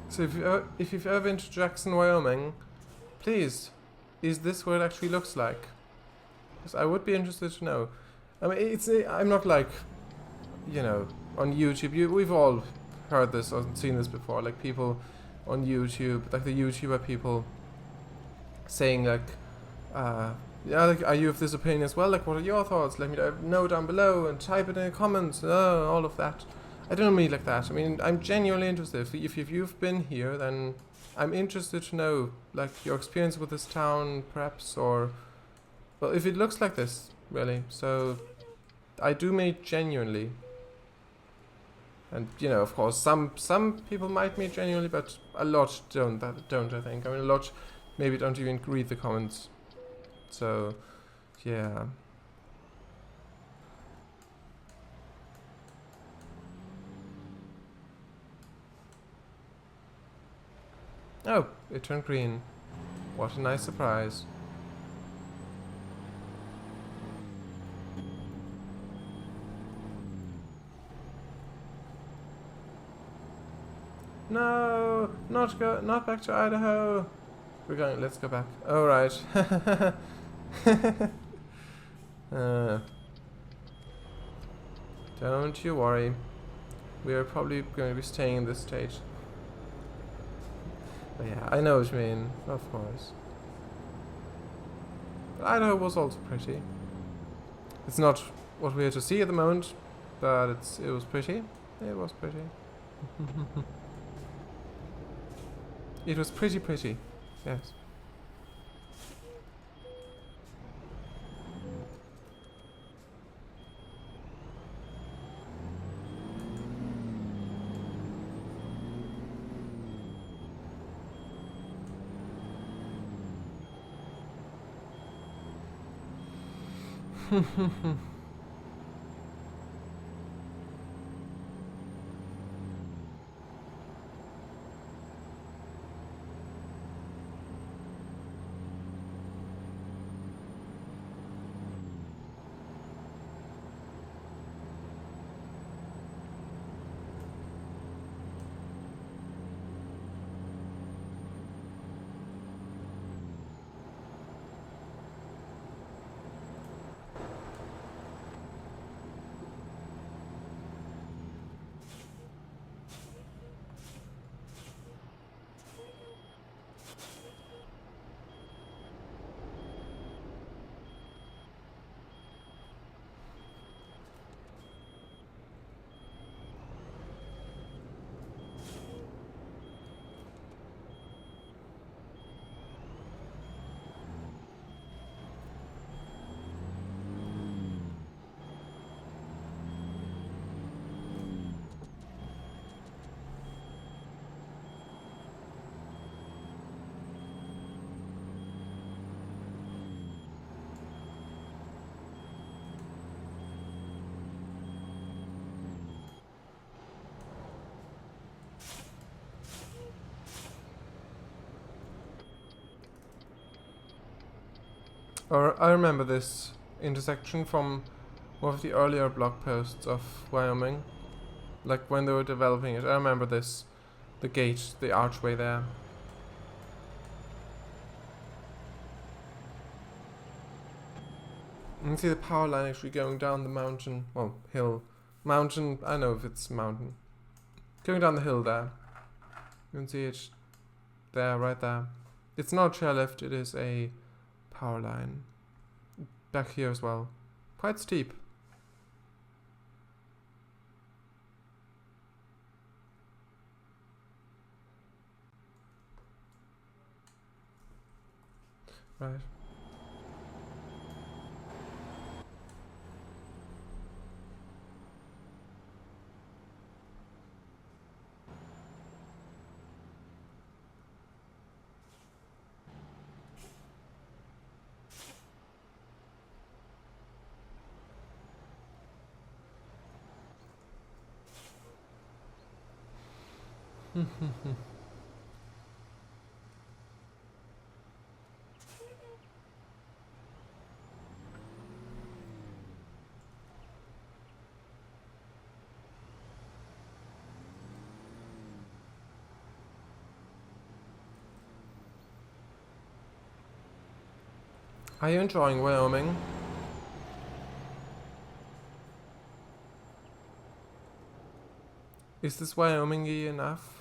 Speaker 1: So if you've ever been to Jackson, Wyoming, please, is this what it actually looks like? Because I would be interested to know. I mean, I'm not like, you know, on YouTube. We've all heard this or seen this before. Like people on YouTube, like the YouTuber people saying like, yeah, like, are you of this opinion as well? Like, what are your thoughts? Let me know down below and type it in the comments. All of that. I don't mean like that. I mean, I'm genuinely interested. If you've been here, then I'm interested to know, like, your experience with this town, perhaps, or, well, if it looks like this, really. So, I do mean genuinely. And, you know, of course, some people might meet genuinely, but a lot don't, I think. I mean, a lot maybe don't even read the comments. So, yeah. Oh, it turned green. What a nice surprise. No, not back to Idaho. Let's go back. Oh, right. Don't you worry. We are probably going to be staying in this state. But yeah, I know what you mean, of course. But Idaho was also pretty. It's not what we had to see at the moment, but it was pretty. It was pretty. It was pretty. Yes. Or I remember this intersection from one of the earlier blog posts of Wyoming. Like when they were developing it. I remember this. The gate, the archway there. You can see the power line actually going down the mountain. Well, hill. Mountain, I don't know if it's mountain. Going down the hill there. You can see it there, right there. It's not a chairlift, it is a power line. Back here as well. Quite steep. Right. Are you enjoying Wyoming? Is this Wyoming-y enough?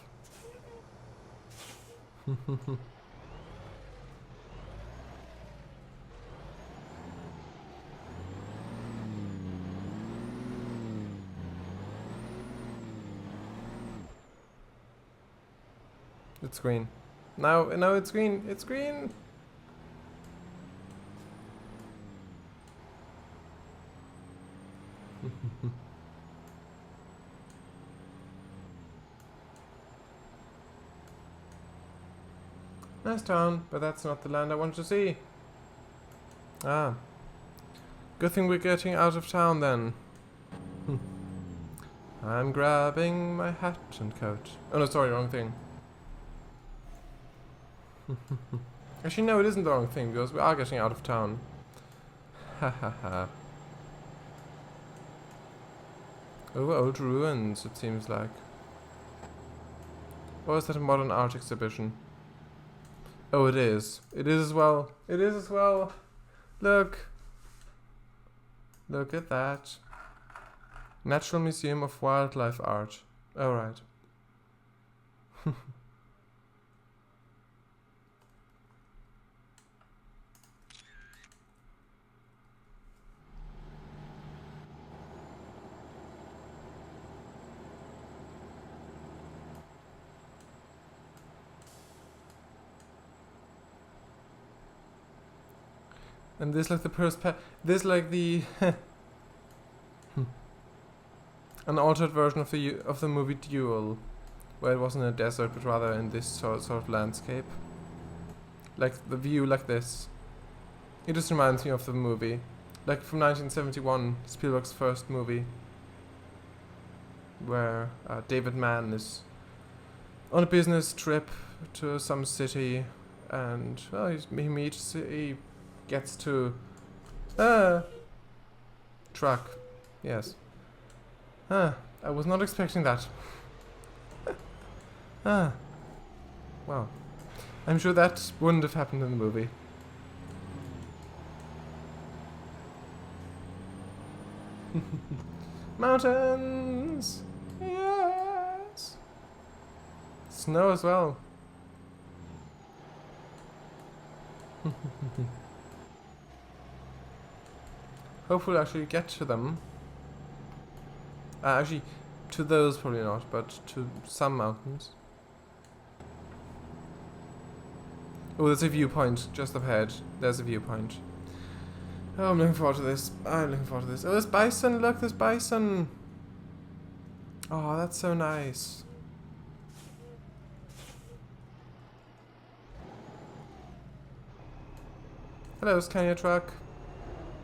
Speaker 1: It's green. No, it's green. It's green. Nice town, but that's not the land I want to see. Ah. Good thing we're getting out of town then. I'm grabbing my hat and coat. Oh no, sorry, wrong thing. Actually, no, it isn't the wrong thing, because we are getting out of town. Ha ha ha. Over old ruins, it seems like. Or is that a modern art exhibition? Oh, it is. It is as well. It is as well. Look. Look at that. Natural Museum of Wildlife Art. Oh, right. And this like the this like the an altered version of the movie Duel, where it wasn't a desert but rather in this sort of landscape. Like the view like this. It just reminds me of the movie, like from 1971, Spielberg's first movie, where David Mann is on a business trip to some city, and well, he gets to truck. Yes. I was not expecting that. Wow. I'm sure that wouldn't have happened in the movie. Mountains! Yes! Snow as well. Hopefully actually get to them. Actually, to those probably not, but to some mountains. Oh, there's a viewpoint just up ahead. There's a viewpoint. Oh, I'm looking forward to this. I'm looking forward to this. Oh, there's bison. Look, there's bison. Oh, that's so nice. Hello, Scania truck.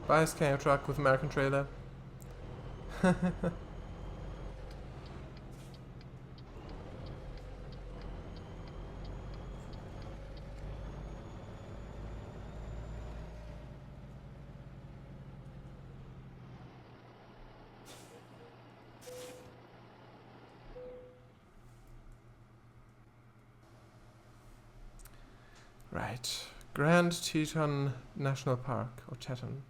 Speaker 1: Bye, Scania truck with American trailer. Right. Grand Teton National Park, or Teton.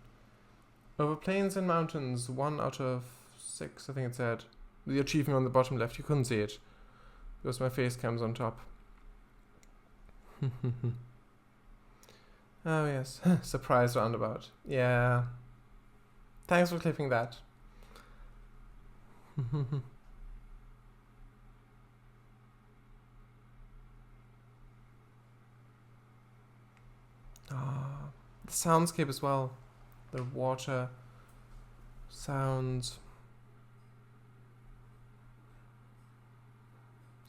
Speaker 1: Over plains and mountains, 1 out of 6, I think it said. The achievement on the bottom left, you couldn't see it, because my face cam's on top. Oh yes, surprise roundabout. Yeah. Thanks for clipping that. The soundscape as well. The water sounds.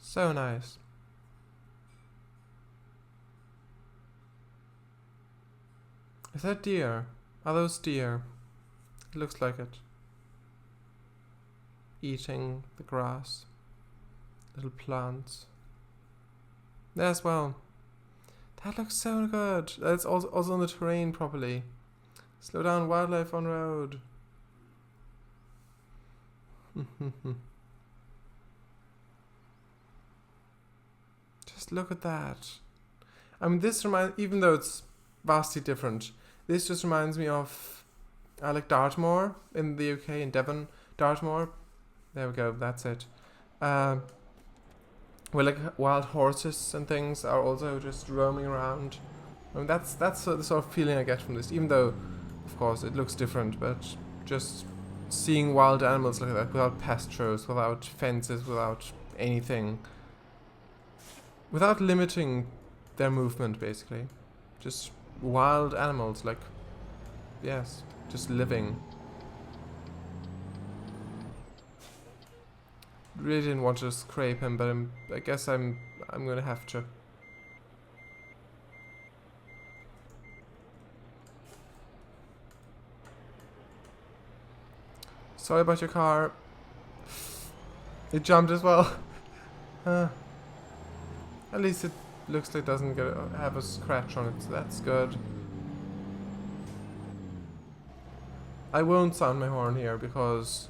Speaker 1: So nice. Is that deer? Are those deer? It looks like it. Eating the grass. Little plants. There as well. That looks so good. That's also on the terrain properly. Slow down, wildlife on road. Just look at that. I mean, this reminds, even though it's vastly different, This just reminds me of like Dartmoor in the UK, in Devon. Dartmoor. There we go. That's it. Where like wild horses and things are also just roaming around. I mean, that's the sort of feeling I get from this. Even though, of course, it looks different, but just seeing wild animals like that without pastures, without fences, without anything, without limiting their movement, basically, just wild animals, like, yes, just living. Really didn't want to scrape him, but I guess I'm gonna have to. Sorry about your car. It jumped as well. At least it looks like it doesn't have a scratch on it, so that's good. I won't sound my horn here because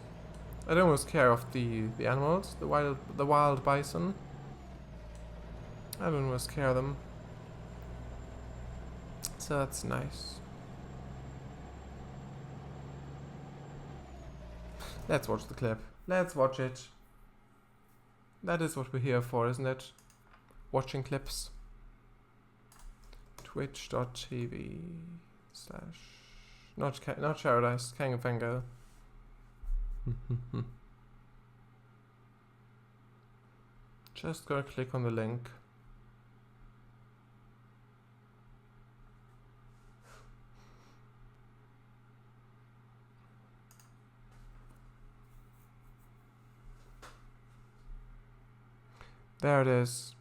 Speaker 1: I don't almost care of the animals, the wild bison. I don't almost care of them. So that's nice. Let's watch the clip. Let's watch it. That is what we're here for, isn't it? Watching clips. Twitch.tv/ not Paradise, Kangafango. Just gonna click on the link. There it is.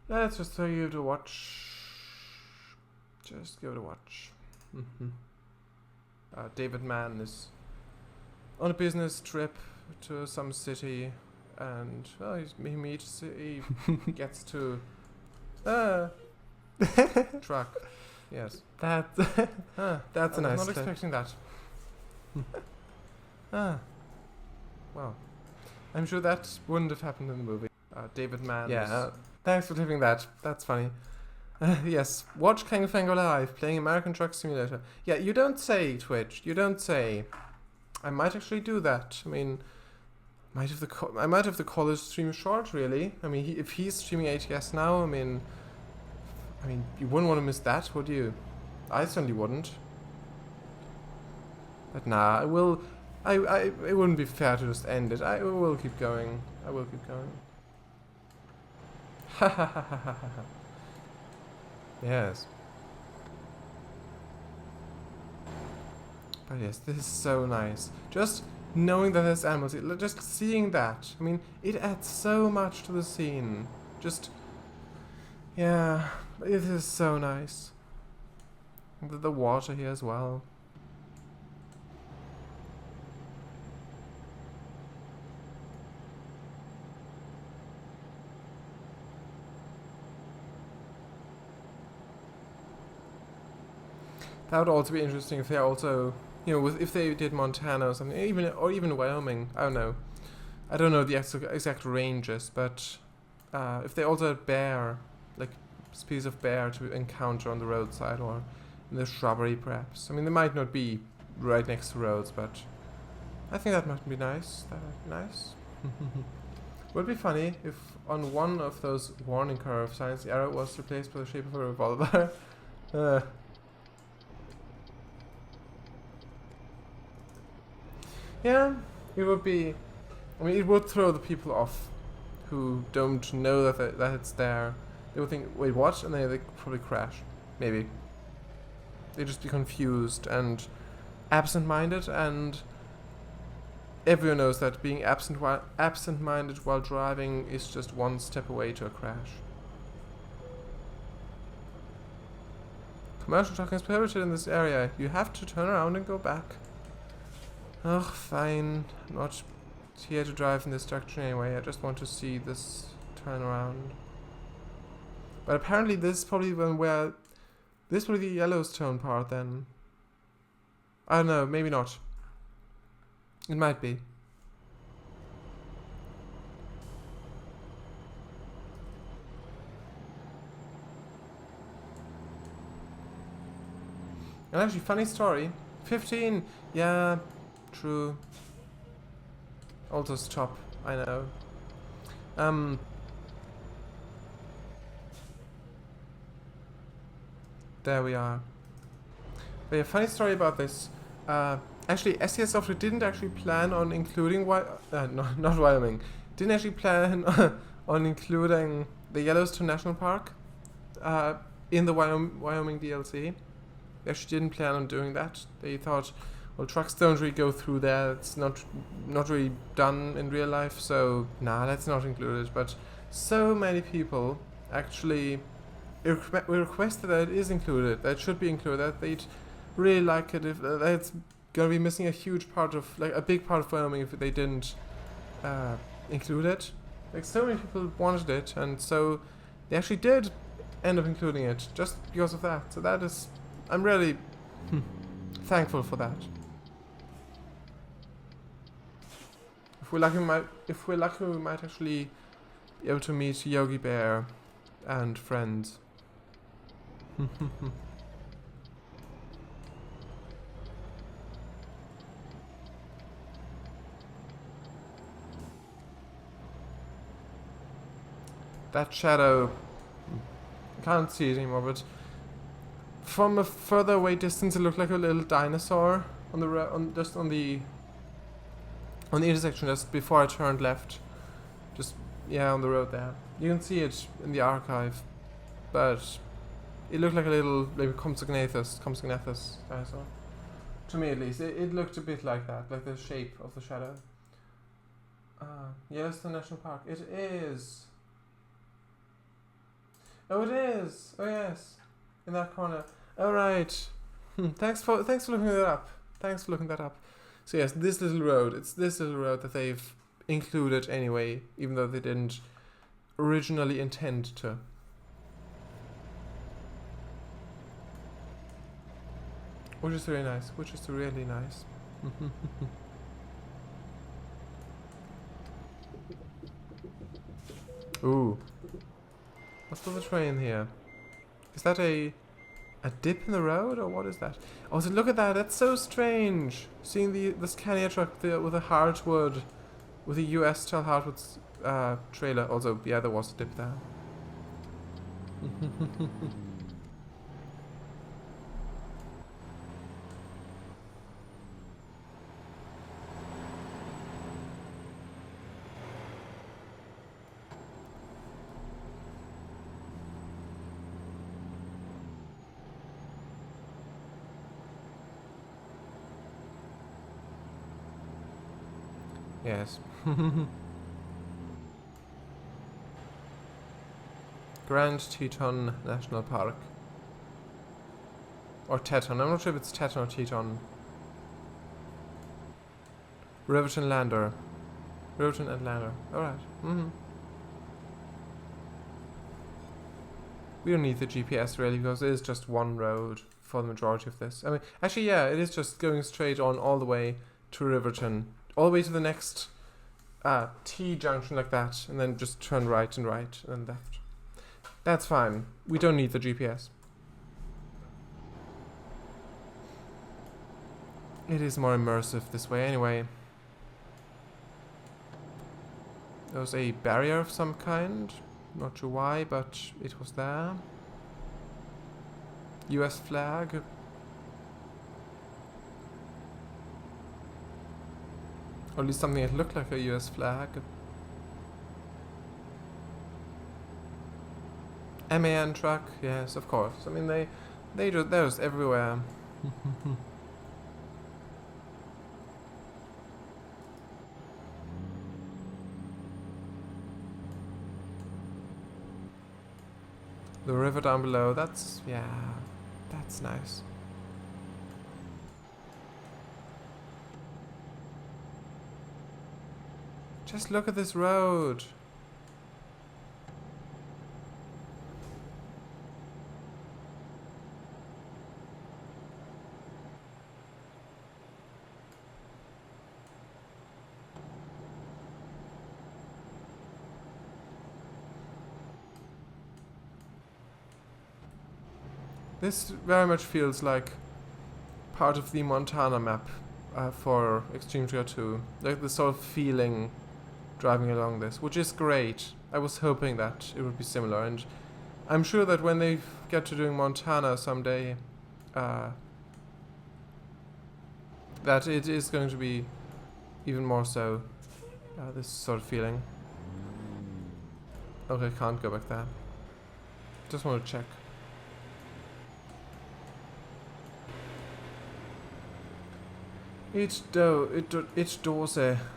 Speaker 1: Let's just tell you to watch. Just give it a watch. David Mann is on a business trip to some city, and well, he gets to truck. Yes, that's a nice. I was not expecting that. Well, I'm sure that wouldn't have happened in the movie. David Mann. Yeah. Thanks for tipping that. That's funny. Yes, watch Kangafango live, playing American Truck Simulator. Yeah, you don't say, Twitch. You don't say. I might actually do that. I mean, I might have the college stream short, really. I mean, if he's streaming ATS now, I mean, you wouldn't want to miss that, would you? I certainly wouldn't. But nah, I will. It wouldn't be fair to just end it. I will keep going. I will keep going. Ha ha ha ha ha ha. Yes. But yes, this is so nice. Just knowing that there's animals, just seeing that. I mean, it adds so much to the scene. Just, yeah, it is so nice. The water here as well. That would also be interesting if they also, if they did Montana or something, even Wyoming. I don't know. I don't know the exact ranges, but if they also had bear, like species of bear to encounter on the roadside or in the shrubbery, perhaps. I mean, they might not be right next to roads, but I think that might be nice. That might be nice. Would be funny if on one of those warning curve signs the arrow was replaced by the shape of a revolver. Yeah, it would be. I mean, it would throw the people off who don't know that it's there. They would think, wait, what? And then they probably crash. Maybe. They'd just be confused and absent-minded, and everyone knows that being absent-minded while driving is just one step away to a crash. Commercial trucking is prohibited in this area. You have to turn around and go back. Ugh, fine. I'm not here to drive in this direction anyway. I just want to see this turn around. But apparently this is probably this will be the Yellowstone part then. I don't know, maybe not. It might be. And actually, funny story. 15. Yeah, true. Also stop. I know. There we are. But yeah, funny story about this. Actually, SES Software didn't actually plan on including not Wyoming. Didn't actually plan on including the Yellowstone National Park in the Wyoming DLC. They actually didn't plan on doing that. They thought, well, trucks don't really go through there. It's not really done in real life, so nah, let's not include it. But so many people actually requested that it is included. That it should be included. That they'd really like it if it's gonna be missing a huge part of, like, a big part of Wyoming if they didn't include it. Like, so many people wanted it, and so they actually did end up including it just because of that. So that is, I'm really thankful for that. If we're lucky, we might actually be able to meet Yogi Bear and friends. That shadow, I can't see it anymore, but from a further away distance, it looked like a little dinosaur on the just on the intersection just before I turned left. Just, yeah, on the road there. You can see it in the archive, but it looked like a little, maybe Compsognathus dinosaur. To me, at least, it looked a bit like that, like the shape of the shadow. Yellowstone National Park. It is. Oh, it is. Oh, yes. In that corner. All right. Thanks for looking that up. Thanks for looking that up. So yes, this little road. It's this little road that they've included anyway, even though they didn't originally intend to. Which is really nice. Which is really nice. Ooh. What's with the train here? Is that a dip in the road, or what is that? Oh, so look at that. That's so strange. Seeing the Scania truck there with a hardwood, with a US style hardwood trailer. Also, yeah, there was a dip there. Yes. Grand Teton National Park. Or Teton. I'm not sure if it's Teton or Teton. Riverton Lander. Riverton and Lander. Alright. We don't need the GPS really, because it is just one road for the majority of this. I mean, actually, yeah, it is just going straight on all the way to Riverton. All the way to the next T-junction like that, and then just turn right and left. That's fine. We don't need the GPS. It is more immersive this way anyway. There was a barrier of some kind. Not sure why, but it was there. US flag. Or at least something that looked like a US flag. MAN truck, yes, of course. I mean, they're just everywhere. The river down below, that's nice. Just look at this road. This very much feels like part of the Montana map for Extreme Trigger 2. Like the sort of feeling driving along this, which is great. I was hoping that it would be similar, and I'm sure that when they get to doing Montana someday, that it is going to be even more so, this sort of feeling. Okay, can't go back there. Just want to check. It does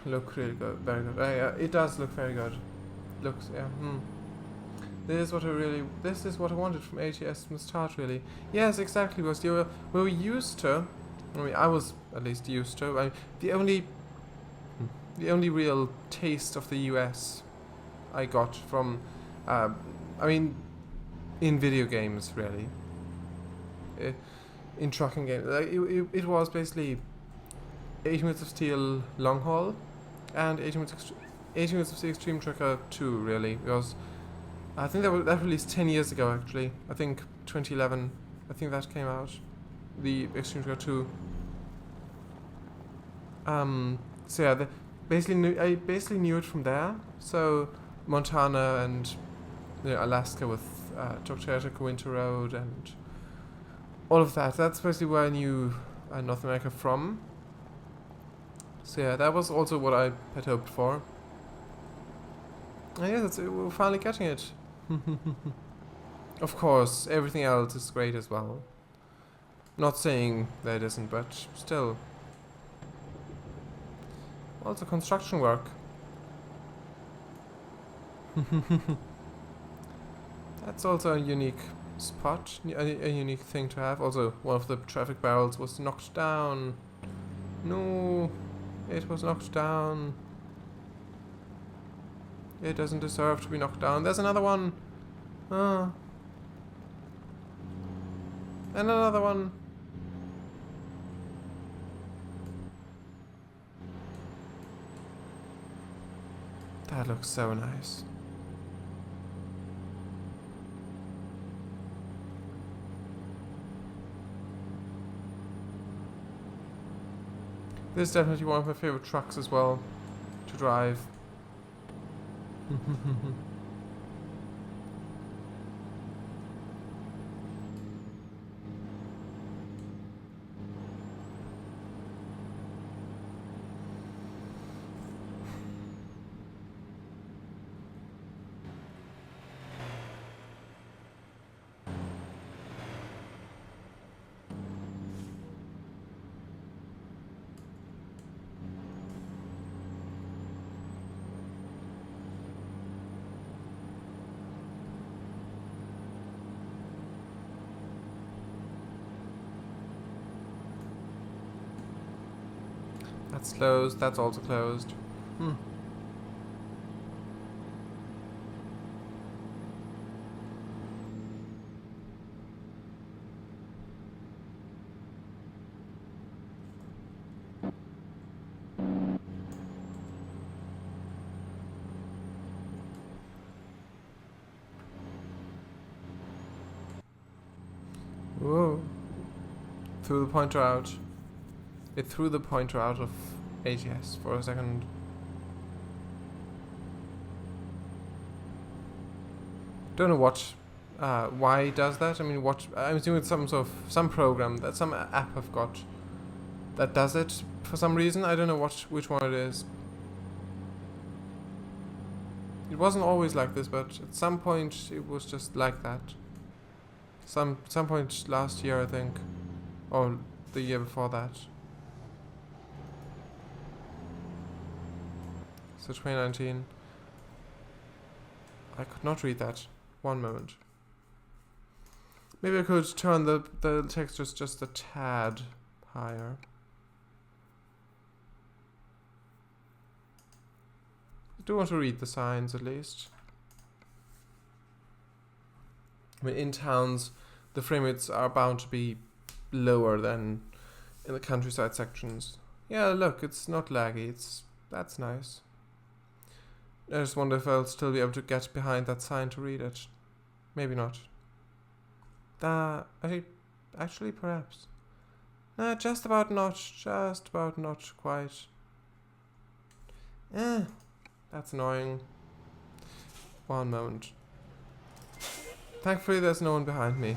Speaker 1: look really good, very good. It does look very good. Looks, yeah. This is what I wanted from ATS from the start, really. Yes, exactly. Was we were used to. I mean, I was at least used to. The only real taste of the US I got from, I mean, in video games, really. In trucking games, like, it was basically 18 Minutes of Steel Long Haul and 18 Minutes of Steel Extreme Trucker 2, really, because I think that released 10 years ago, actually. I think 2011, I think that came out, the Extreme Trucker 2. So yeah, I basically knew it from there. So Montana and Alaska with Chukchatka Winter Road and all of that. That's basically where I knew North America from. So yeah, that was also what I had hoped for. And yeah, we're finally getting it. Of course, everything else is great as well. Not saying that it isn't, but still. Also construction work. That's also a unique spot, a unique thing to have. Also, one of the traffic barrels was knocked down. No, it was knocked down. It doesn't deserve to be knocked down. There's another one. And another one. That looks so nice. This is definitely one of my favorite trucks as well to drive. That's closed, that's also closed. Whoa. Threw the pointer out. It threw the pointer out of ATS for a second. Don't know what, why it does that. I mean, I'm assuming it's some program, that some app I've got that does it for some reason. I don't know which one it is. It wasn't always like this, but at some point it was just like that. Some point last year, I think, or the year before that. So 2019. I could not read that. One moment. Maybe I could turn the textures just a tad higher. I do want to read the signs at least. I mean, in towns, the frame rates are bound to be lower than in the countryside sections. Yeah, look, it's not laggy. That's nice. I just wonder if I'll still be able to get behind that sign to read it. Maybe not. Actually, perhaps. Just about not. Just about not quite. That's annoying. One moment. Thankfully there's no one behind me.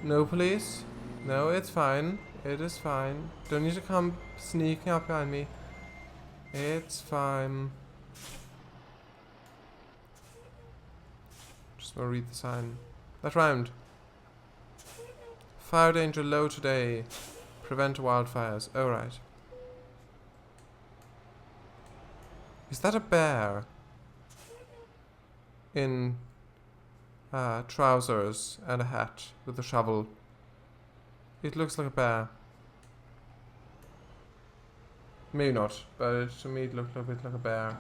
Speaker 1: No police? No, it's fine. It is fine. Don't need to come sneaking up behind me. It's fine. Just wanna read the sign. That rhymed. Fire danger low today. Prevent wildfires. Oh, right. Is that a bear? In trousers and a hat with a shovel. It looks like a bear. Maybe not, but to me it looked a bit like a bear.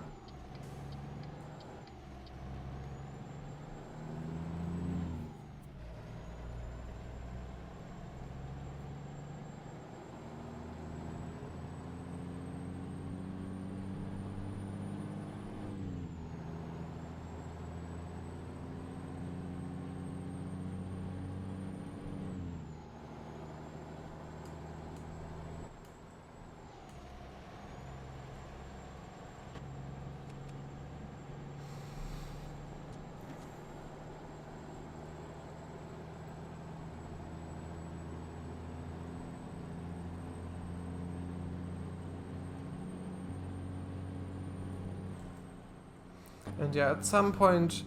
Speaker 1: And yeah, at some point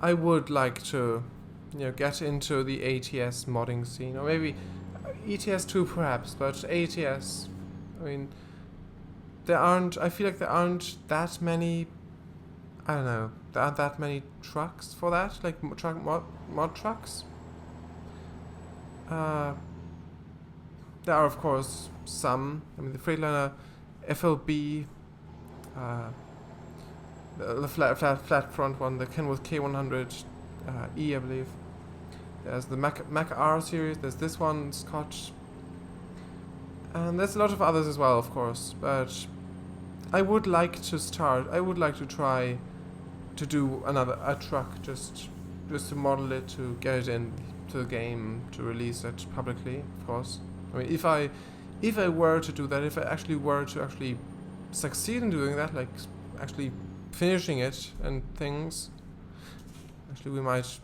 Speaker 1: I would like to, get into the ATS modding scene, or maybe ETS 2 perhaps, but ATS, I mean, I feel like there aren't that many, I don't know, there aren't that many trucks for that, like mod trucks. There are of course some, I mean the Freightliner FLB, the flat front one, the Kenworth K100 E, I believe. There's the Mac R series, there's this one, Scotch. And there's a lot of others as well, of course. But I would like to try to do a truck, just to model it, to get it into the game, to release it publicly, of course. I mean, if I were to do that, if I actually were to actually succeed in doing that, like actually finishing it and things. Actually, we might as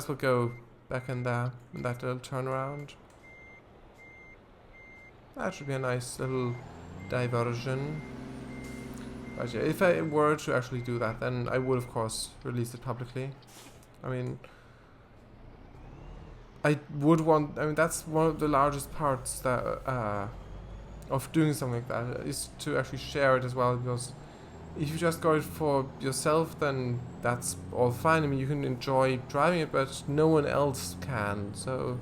Speaker 1: well go back in there in that little turnaround. That should be a nice little diversion. But yeah, if I were to actually do that, then I would of course release it publicly. I mean, that's one of the largest parts that of doing something like that, is to actually share it as well, because if you just go it for yourself, then that's all fine. I mean, you can enjoy driving it, but no one else can. So,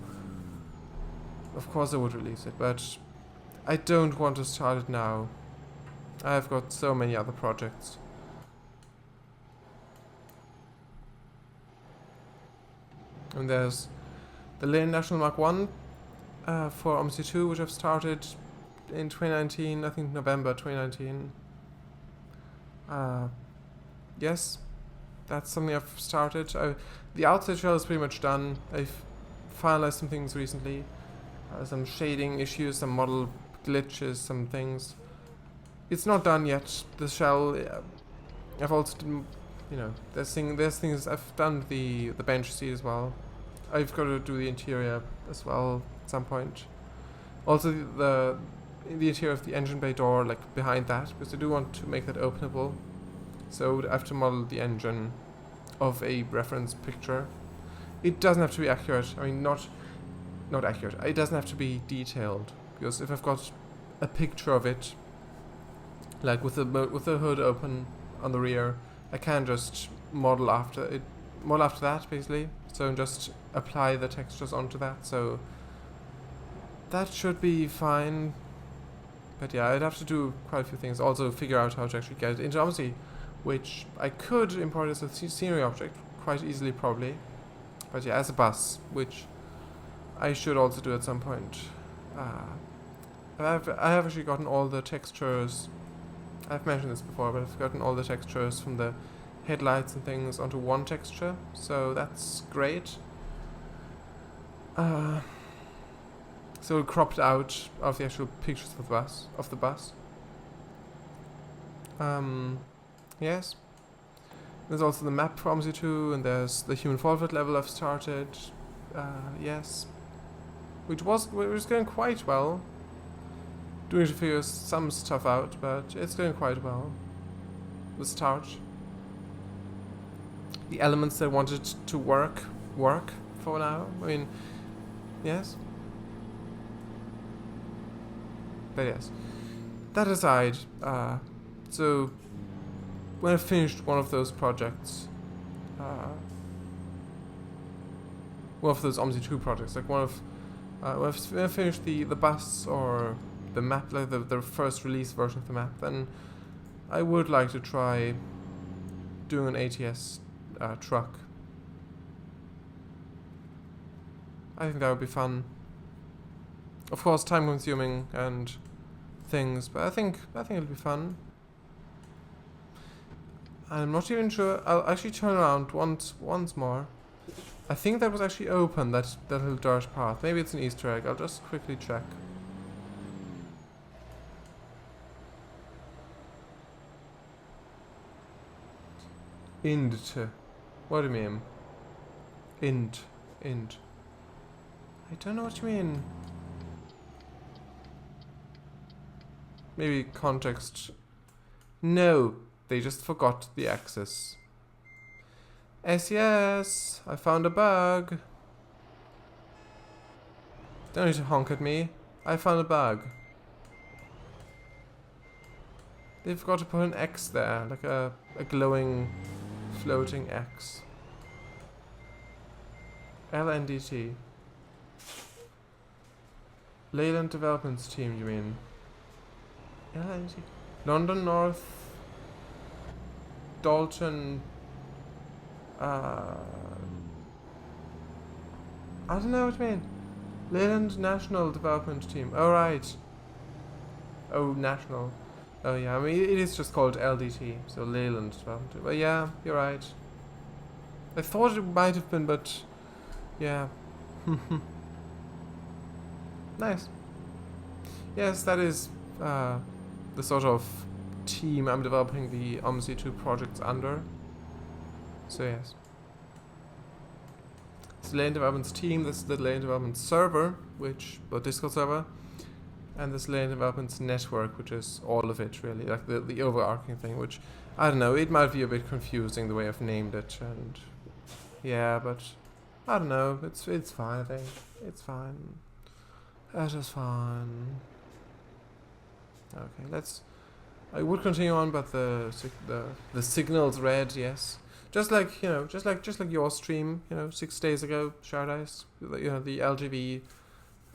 Speaker 1: of course I would release it, but I don't want to start it now. I've got so many other projects. And there's the Lane National Mark 1 for OMC2, which I've started in 2019, I think November 2019. Yes, that's something I've started. The outside shell is pretty much done. I've finalized some things recently. Some shading issues, some model glitches, some things. It's not done yet. The shell, I've also done, there's things I've done the bench seat as well. I've got to do the interior as well at some point. Also the interior of the engine bay door, like behind that, because I do want to make that openable. So I have to model the engine of a reference picture. It doesn't have to be accurate. I mean, not accurate. It doesn't have to be detailed, because if I've got a picture of it, like with the hood open on the rear, I can just model after that basically. So just apply the textures onto that. So that should be fine. But yeah, I'd have to do quite a few things. Also figure out how to actually get it into OMC, which I could import as a scenery object quite easily probably. But yeah, as a bus, which I should also do at some point. I have actually gotten all the textures. I've mentioned this before, but I've gotten all the textures from the headlights and things onto one texture, so that's great. So it cropped out of the actual pictures of the bus. Yes. There's also the map for OMSI2, and there's the human forward level I've started. Yes. Which was going quite well. Doing to figure some stuff out, but it's going quite well. The start. The elements that wanted to work for now. I mean, yes. But yes. That aside, so when I finished one of those projects, one of those OMSI2 projects, like one of when I finished the bus or the map, like the first release version of the map, then I would like to try doing an ATS truck. I think that would be fun. Of course, time consuming and things, but I think it'll be fun. I'm not even sure. I'll actually turn around once more. I think that was actually open, that little dirt path. Maybe it's an Easter egg. I'll just quickly check. Int. What do you mean? Int. I don't know what you mean. Maybe context. No, they just forgot the access. Yes, I found a bug. Don't need to honk at me. I found a bug. They forgot to put an X there, like a glowing, floating X. LNDT. Leyland Developments Team, you mean? LNDT. London North. Dalton. I don't know what you mean. Leyland National Development Team. Oh, right. Oh, national. Oh, yeah. I mean, it is just called LDT. So Leyland Development Team. But yeah, you're right. I thought it might have been, but yeah. Nice. Yes, that is the sort of team I'm developing the OMSI2 projects under. So yes. It's the Lane Developments team, this is the Lane Developments server, the Discord server, and this Lane Developments network, which is all of it really, like the overarching thing, which, I don't know, it might be a bit confusing the way I've named it, and yeah, but I don't know, it's fine, I think. It's fine. That is fine. Okay, I would continue on, but the signal's red, yes. Just like your stream, 6 days ago, Shardice, the LGV,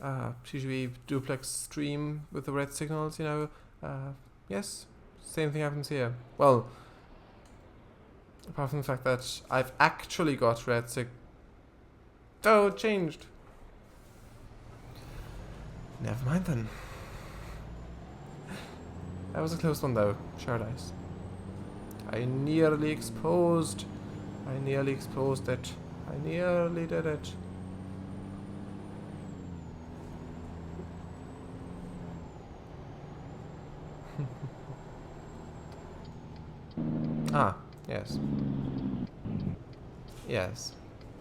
Speaker 1: TGV duplex stream with the red signals, yes, same thing happens here. Well, apart from the fact that I've actually got red Oh, it changed. Never mind then. That was a close one though, Shardice. I nearly exposed it. I nearly did it. Ah, yes. Yes.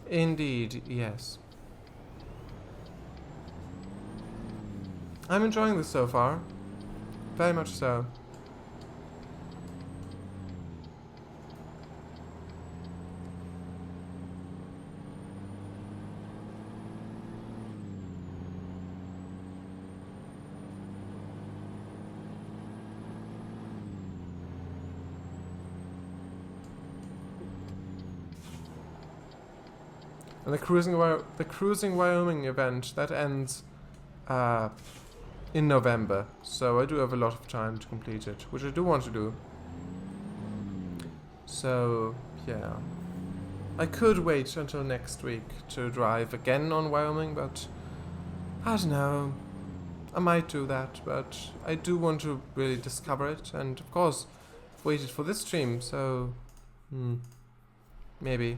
Speaker 1: Indeed, yes. I'm enjoying this so far. Very much so. And the cruising Wyoming event that ends in November, so I do have a lot of time to complete it, which I do want to do. So yeah, I could wait until next week to drive again on Wyoming, but I don't know. I might do that, but I do want to really discover it, and of course, I've waited for this stream, so Maybe.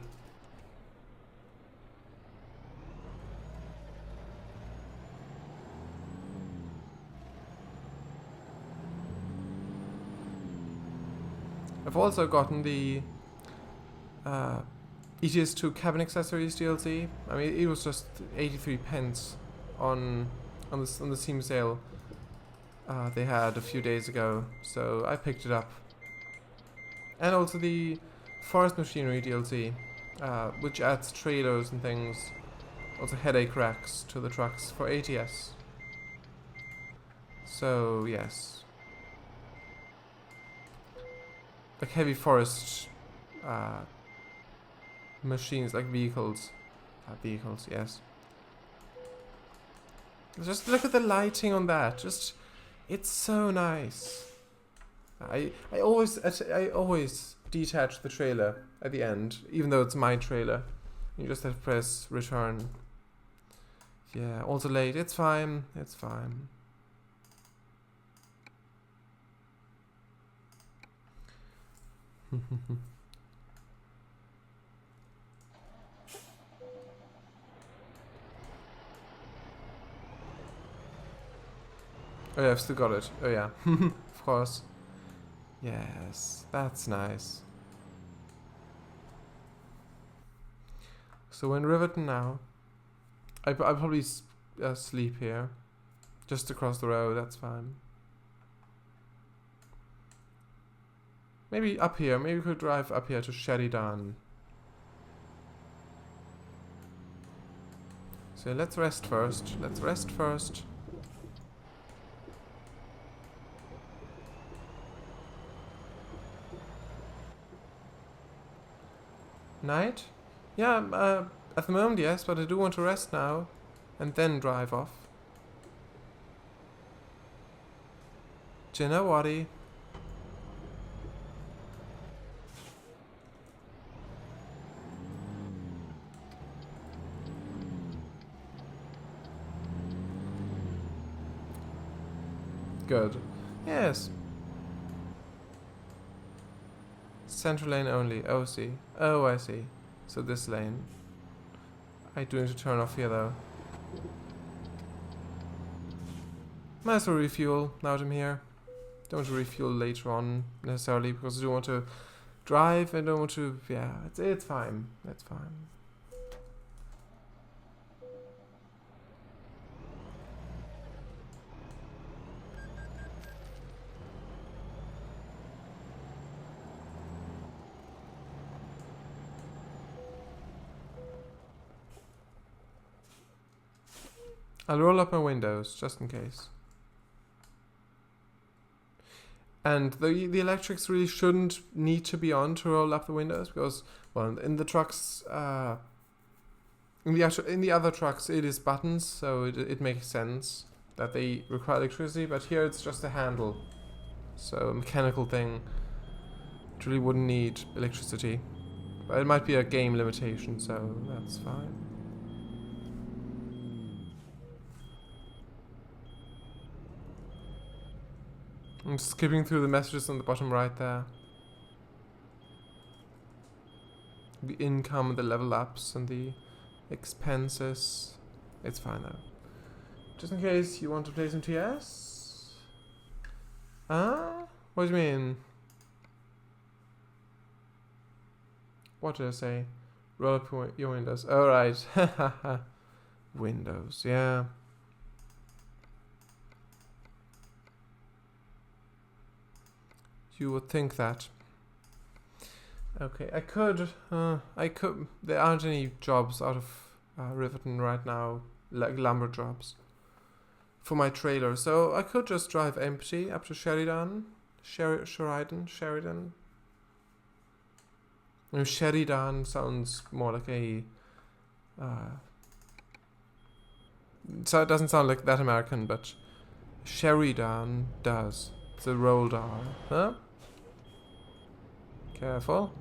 Speaker 1: I've also gotten the ETS2 cabin accessories DLC. I mean, it was just 83 pence on the Steam sale they had a few days ago, so I picked it up. And also the forest machinery DLC, which adds trailers and things, also headache racks to the trucks for ATS. So yes, like heavy forest machines, like vehicles. Vehicles, yes. Just look at the lighting on that. It's so nice. I always detach the trailer at the end, even though it's my trailer. You just have to press return. Yeah, also late. It's fine. It's fine. Oh yeah, I've still got it. Oh yeah, of course. Yes, that's nice. So we're in Riverton now. I'll probably sleep here. Just across the road, that's fine. Maybe up here. Maybe we could drive up here to Sheridan. So let's rest first. Let's rest first. Night? Yeah, at the moment yes, but I do want to rest now. And then drive off. Jinnawadi. Good. Yes. Central lane only. Oh, see. Oh, I see. So this lane. I do need to turn off here though. Might as well refuel now that I'm here. Don't want to refuel later on necessarily because I do want to drive. I don't want to. Yeah, it's fine. It's fine. I'll roll up my windows just in case. And the electrics really shouldn't need to be on to roll up the windows because, well, in the trucks, in the other trucks it is buttons, so it makes sense that they require electricity. But here it's just a handle, so a mechanical thing. It really wouldn't need electricity, but it might be a game limitation, so that's fine. I'm skipping through the messages on the bottom right there. The income, the level ups, and the expenses. It's fine though. Just in case you want to play some TS? What do you mean? What did I say? Roll up your windows. Oh, right. Windows, yeah. You would think that. Okay, I could. There aren't any jobs out of Riverton right now, like lumber jobs, for my trailer. So I could just drive empty up to Sheridan. Sheridan. No, Sheridan sounds more like a. So it doesn't sound like that American, but Sheridan does. It's a rolled R, huh? Careful.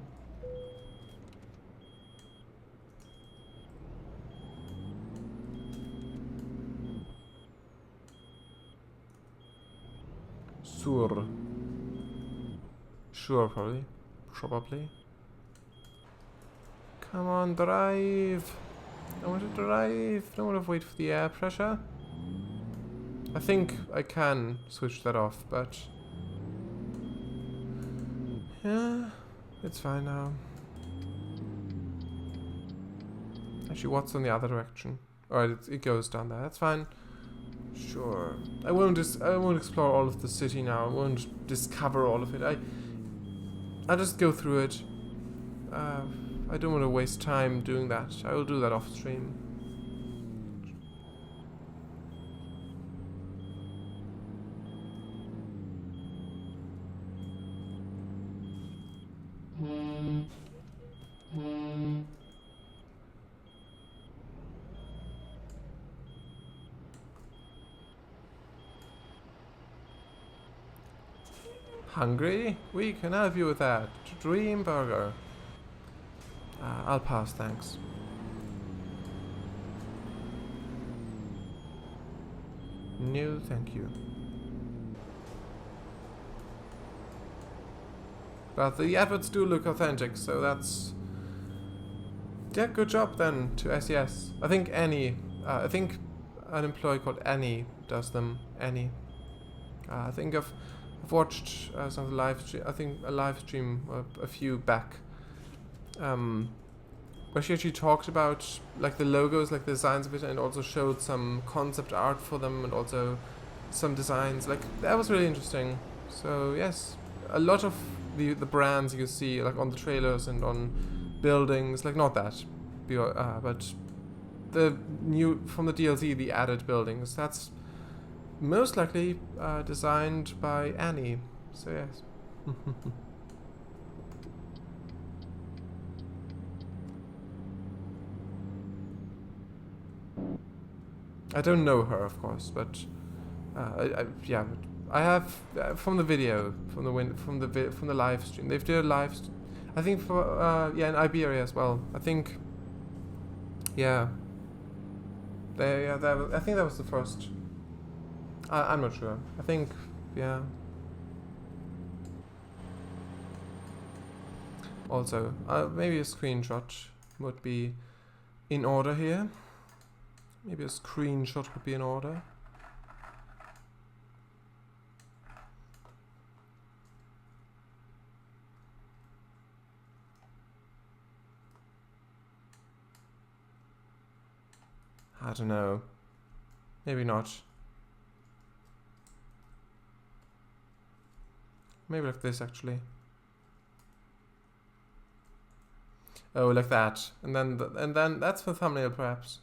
Speaker 1: Sure, probably. Come on, drive. I want to drive. I don't want to wait for the air pressure. I think I can switch that off, but yeah, it's fine now. Actually, what's on the other direction? Alright, it goes down there. That's fine. Sure. I won't explore all of the city now. I won't discover all of it. I'll just go through it. I don't want to waste time doing that. I will do that off stream. Hungry? We can help you with that. Dream burger. I'll pass, thanks. No, thank you. But the adverts do look authentic, so that's... Yeah, good job then to SES. I think I think an employee called Annie does them. Annie. I think I've watched some of the live stream. I think a live stream a few back, where she actually talked about like the logos, like the designs of it, and also showed some concept art for them, and also some designs. Like that was really interesting. So yes, a lot of the brands you see like on the trailers and on buildings, like not that, but the new from the DLC, the added buildings. That's most likely designed by Annie, so yes. I don't know her, of course, but yeah, but I have from the video, from the live stream. They've done a live, I think for yeah, in Iberia as well. I think, yeah. I think that was the first. I'm not sure. I think, yeah. Also, maybe a screenshot would be in order here. Maybe a screenshot would be in order. I don't know. Maybe not. Maybe like this, actually. Oh, like that. And then that's the thumbnail, perhaps.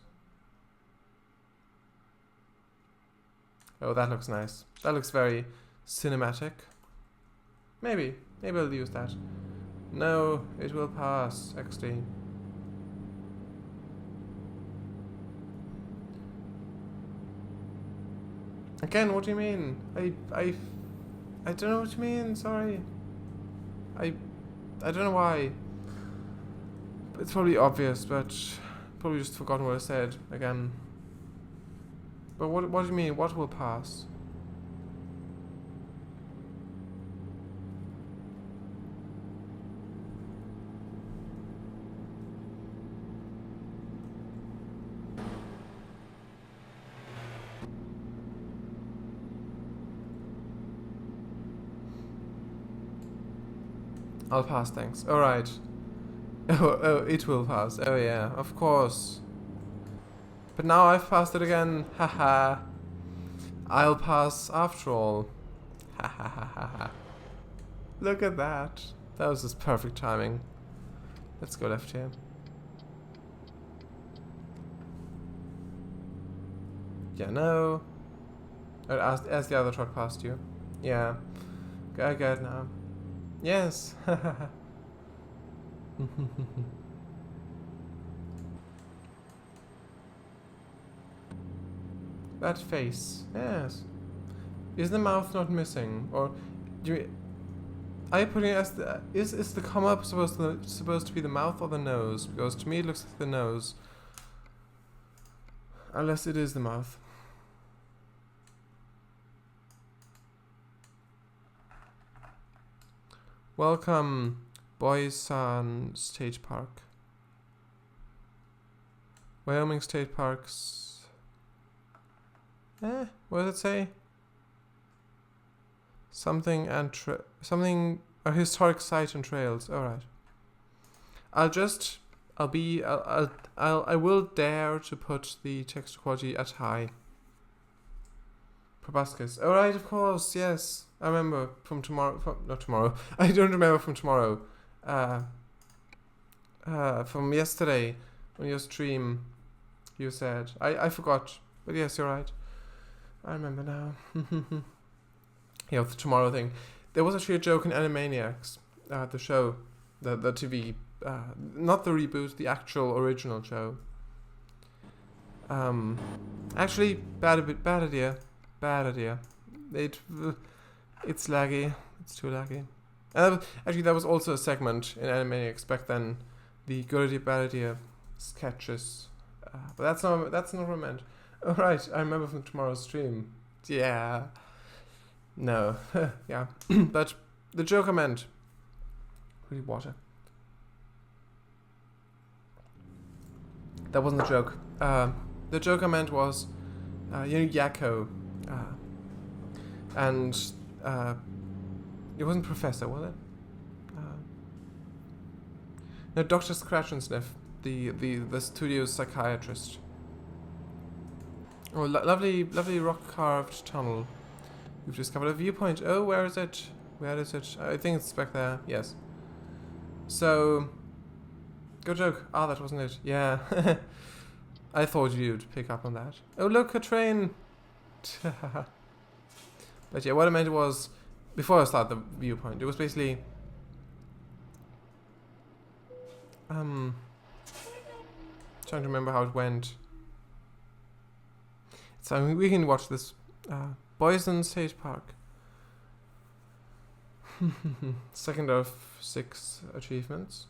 Speaker 1: Oh, that looks nice. That looks very cinematic. Maybe I'll use that. No, it will pass, XD. Again, what do you mean? I don't know what you mean, sorry. I don't know why. It's probably obvious, but probably just forgotten what I said again. But what do you mean? What will pass? I'll pass, thanks. Alright. Oh, it will pass. Oh yeah, of course. But now I've passed it again. Haha. I'll pass after all. Ha ha ha ha ha. Look at that. That was just perfect timing. Let's go left here. Yeah, no. As the other truck passed you. Yeah. I get it now. Yes. That face. Yes. Is the mouth not missing, or do you? Are you putting it as the is the comma supposed to be the mouth or the nose? Because to me it looks like the nose. Unless it is the mouth. Welcome, Boysan State Park. Wyoming State Parks. What does it say? Something and something a historic site and trails. All right. I will dare to put the text quality at high. Proboscis. All right, of course. Yes, I remember from tomorrow. Not tomorrow. I don't remember from tomorrow. From yesterday on your stream, you said I forgot, but yes, you're right. I remember now. Yeah, the tomorrow thing. There was actually a joke in Animaniacs, the show, the TV, not the reboot, the actual original show. Actually, bad idea. It's laggy. It's too laggy. Actually, that was also a segment in Animaniacs back then, the good idea, bad idea sketches. But that's not what I meant. All right, I remember from tomorrow's stream. Yeah. No. Yeah. But the joke I meant. Really water. That wasn't the joke. The joke I meant was, Yakko. And it wasn't Professor, was it? No, Dr. Scratch and Sniff, the studio's psychiatrist. Oh, lovely rock-carved tunnel. You've discovered a viewpoint. Oh, where is it? Where is it? I think it's back there. Yes. So, good joke. Ah, that wasn't it. Yeah. I thought you'd pick up on that. Oh, look, a train. But yeah, what I meant was, before I start the viewpoint, it was basically trying to remember how it went. So we can watch this. Boysen State Park. Second of 6 achievements.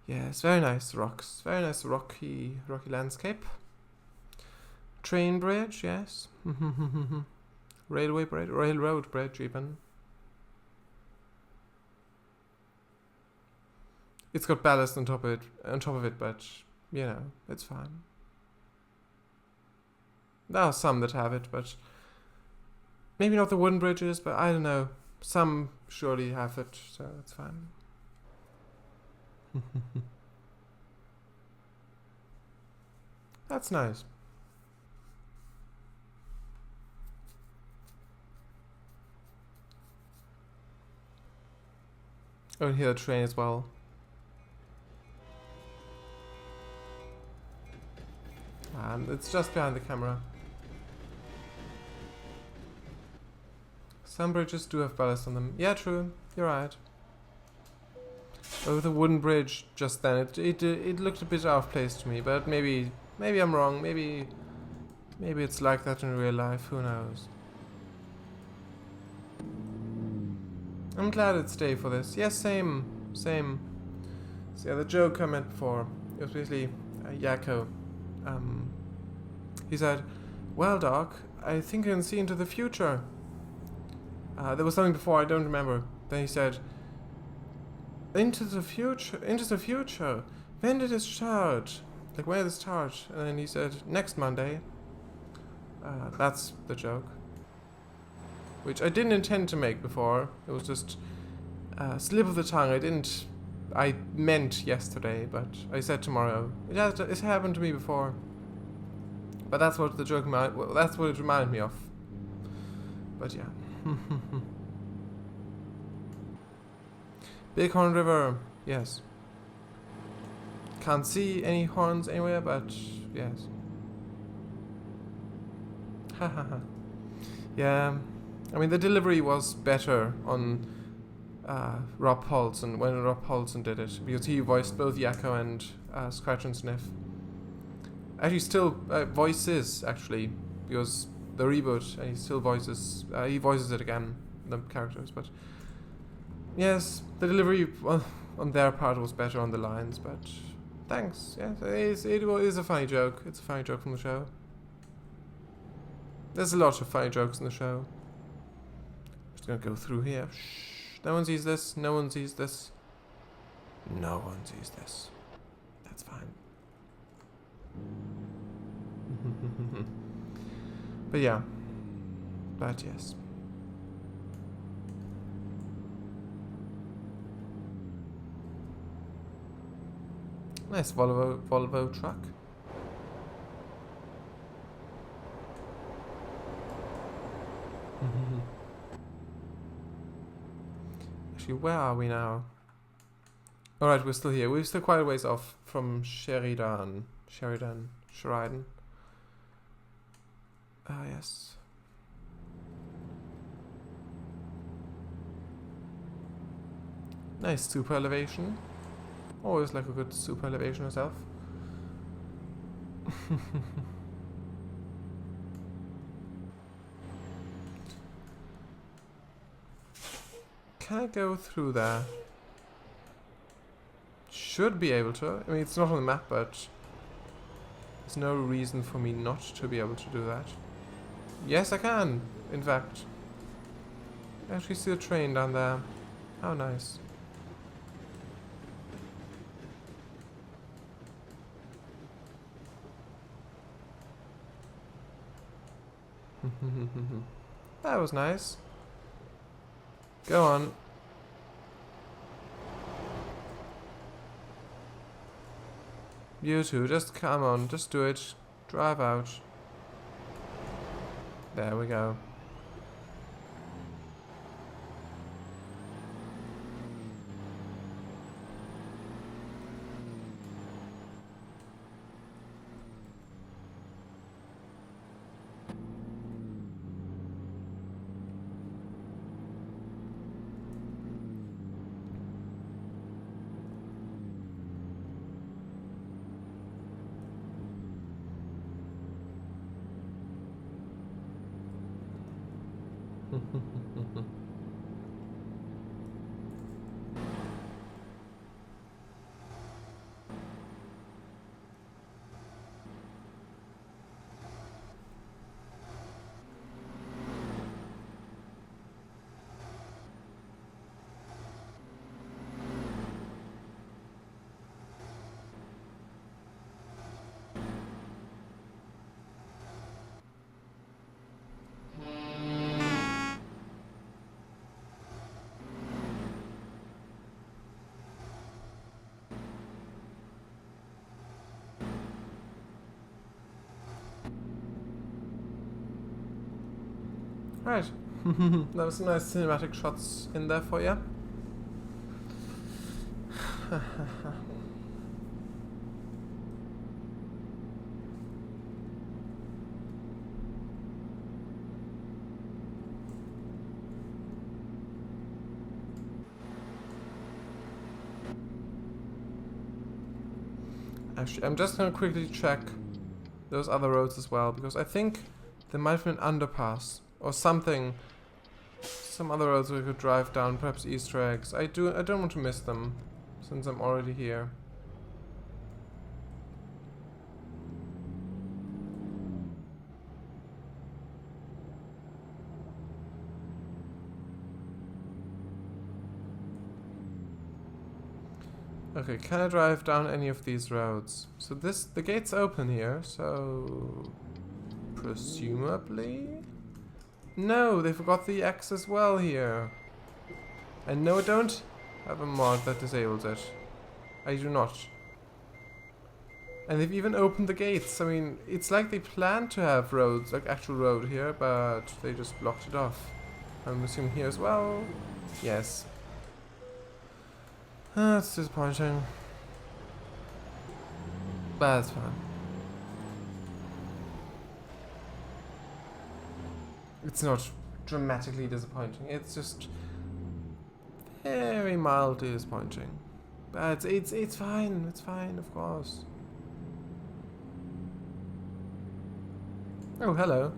Speaker 1: Yes, very nice rocks. Very nice rocky landscape. Train bridge, yes. Railroad bridge even. It's got ballast on top of it, but you know, it's fine. There are some that have it, but maybe not the wooden bridges, but I don't know. Some surely have it, so it's fine. That's nice. Oh, and here the train as well. And it's just behind the camera. Some bridges do have ballast on them. Yeah, true. You're right. Oh, the wooden bridge just then. It looked a bit out of place to me, but maybe I'm wrong. Maybe it's like that in real life. Who knows? I'm glad it stayed for this. Yes, same. So yeah, the joke I meant before, it was basically Yakko. He said, "Well, Doc, I think I can see into the future." There was something before, I don't remember. Then he said, Into the future. When did it start? Like, where did it start? And then he said, next Monday. That's the joke. Which I didn't intend to make before. It was just a slip of the tongue. I meant yesterday, but I said tomorrow. It happened to me before. But that's what the joke that's what it reminded me of. But yeah. Bighorn River, yes. Can't see any horns anywhere, but yes. Hahaha. Yeah, I mean the delivery was better on Rob Paulson, when Rob Paulson did it, because he voiced both Yakko and Scratch and Sniff. Actually, still voices actually, because the reboot, and he still voices. He voices it again, the characters, but Yes, the delivery on their part was better on the lines, but thanks. Yes, it is a funny joke. It's a funny joke from the show. There's a lot of funny jokes in the show. Just gonna go through here. Shh. No one sees this. No one sees this. No one sees this. That's fine. But yeah. But yes. Nice Volvo truck. Actually, where are we now? Alright, we're still here. We're still quite a ways off from Sheridan. Ah, yes. Nice super elevation. Always like a good super elevation herself. Can I go through there? Should be able to. I mean, it's not on the map, but there's no reason for me not to be able to do that. Yes, I can, in fact. I actually see a train down there. How nice. That was nice. Go on. You two, just come on, just do it. Drive out. There we go. Right. That was some nice cinematic shots in there for you. Actually, I'm just gonna quickly check those other roads as well, because I think there might have been an underpass or something. Some other roads we could drive down, perhaps Easter eggs. I don't want to miss them, since I'm already here. Okay, can I drive down any of these roads? So the gate's open here, so presumably? No, they forgot the X as well here. And no, I don't have a mod that disables it. I do not. And they've even opened the gates. I mean, it's like they planned to have roads, like actual road here, but they just blocked it off. I'm assuming here as well. Yes. That's disappointing. But that's fine. It's not dramatically disappointing. It's just very mildly disappointing. But it's fine. It's fine, of course. Oh, hello.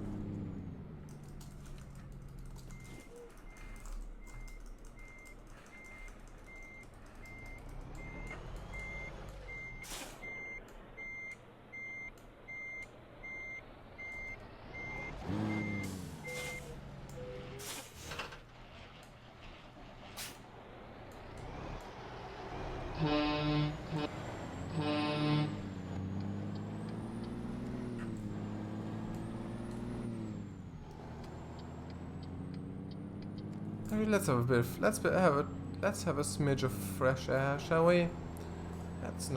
Speaker 1: Maybe let's have a bit of, let's have a smidge of fresh air, shall we? That's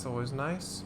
Speaker 1: always nice.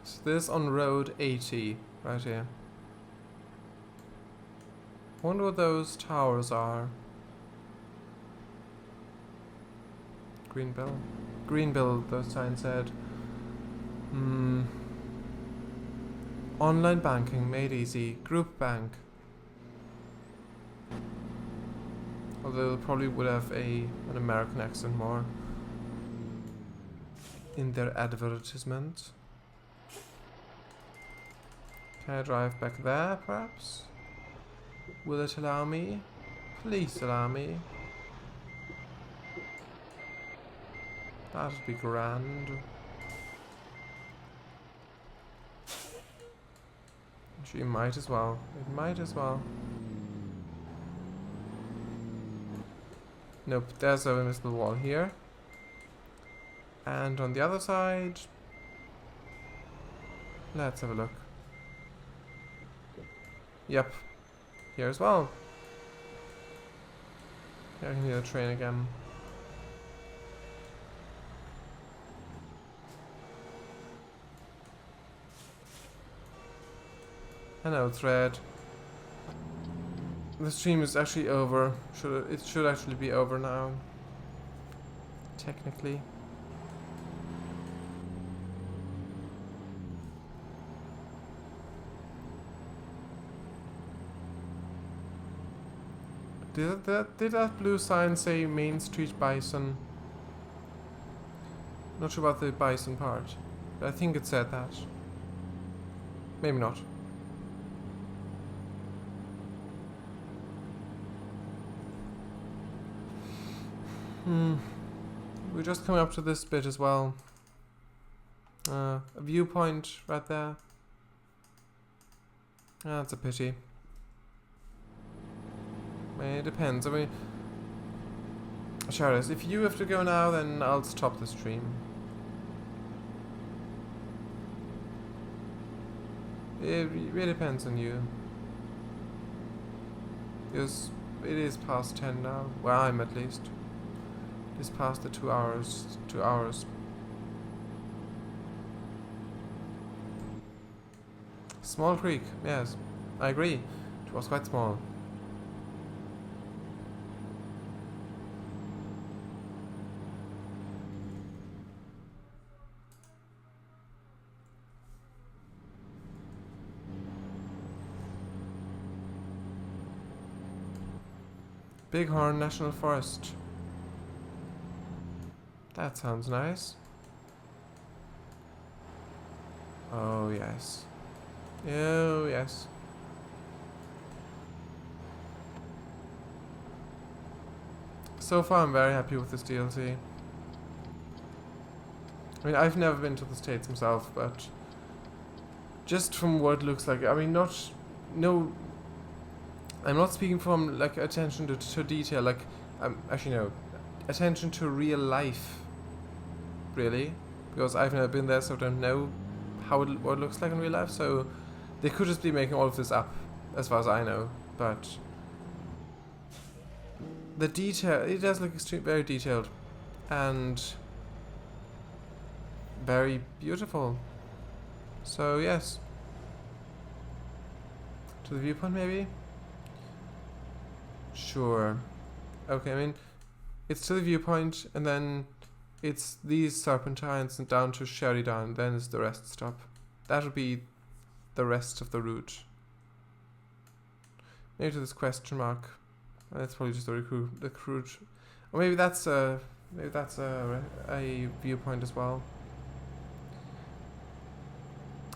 Speaker 1: So this on road 80, right here. Wonder what those towers are. Greenville. Greenville, the sign said. Online banking made easy. Group bank. Although they probably would have an American accent more in their advertisement. Can I drive back there, perhaps? Will it allow me? Please allow me. That'd be grand. Actually, it might as well. It might as well. Nope, there's a invisible wall here. And on the other side... Let's have a look. Yep. Here as well. Here I can hear the train again. Hello, thread. The stream is actually over. It should actually be over now. Technically. Did that blue sign say Main Street Bison? Not sure about the bison part, but I think it said that. Maybe not. We're just coming up to this bit as well. A viewpoint right there. That's a pity. It depends. I mean, Shadows, if you have to go now, then I'll stop the stream. It really depends on you. Because it is past 10 now. Well, I'm at least. It's past the 2 hours. 2 hours. Small creek, yes. I agree. It was quite small. Bighorn National Forest. That sounds nice. Oh yes. Oh yes. So far I'm very happy with this DLC. I mean, I've never been to the States myself, but just from what it looks like, I mean, I'm not speaking from like attention to detail, like actually no, attention to real life, really, because I've never been there, so I don't know what it looks like in real life. So they could just be making all of this up, as far as I know. But the detail, it does look very detailed and very beautiful. So yes, to the viewpoint maybe. Sure. Okay, I mean, it's to the viewpoint, and then it's these serpentines and down to Sheridan, then is the rest stop. That'll be the rest of the route. Maybe to this question mark. That's probably just the recruit. Or maybe that's a viewpoint as well.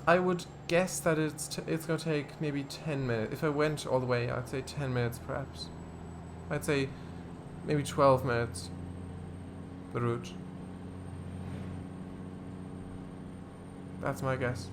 Speaker 1: I would guess that it's gonna take maybe 10 minutes. If I went all the way, I'd say 10 minutes perhaps. I'd say maybe 12 minutes. The route. That's my guess.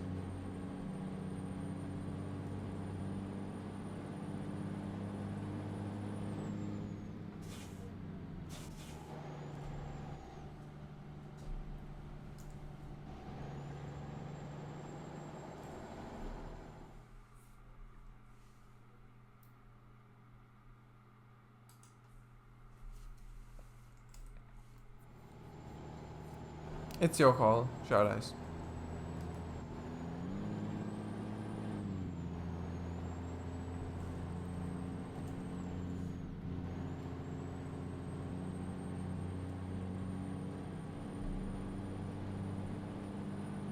Speaker 1: It's your call, Shard Eyes.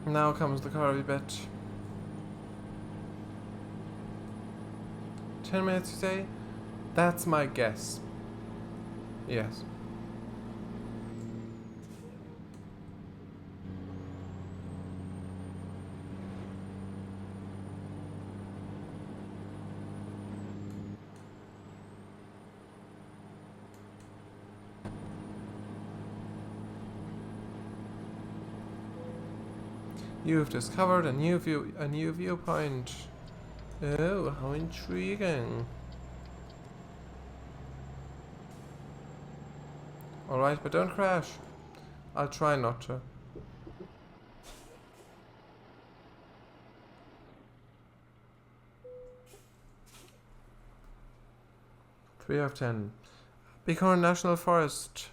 Speaker 1: Now comes the curvy bit. 10 minutes, you say? That's my guess. Yes. You've discovered a new viewpoint. Oh, how intriguing. Alright, but don't crash. I'll try not to. Three out of 10. Bighorn National Forest.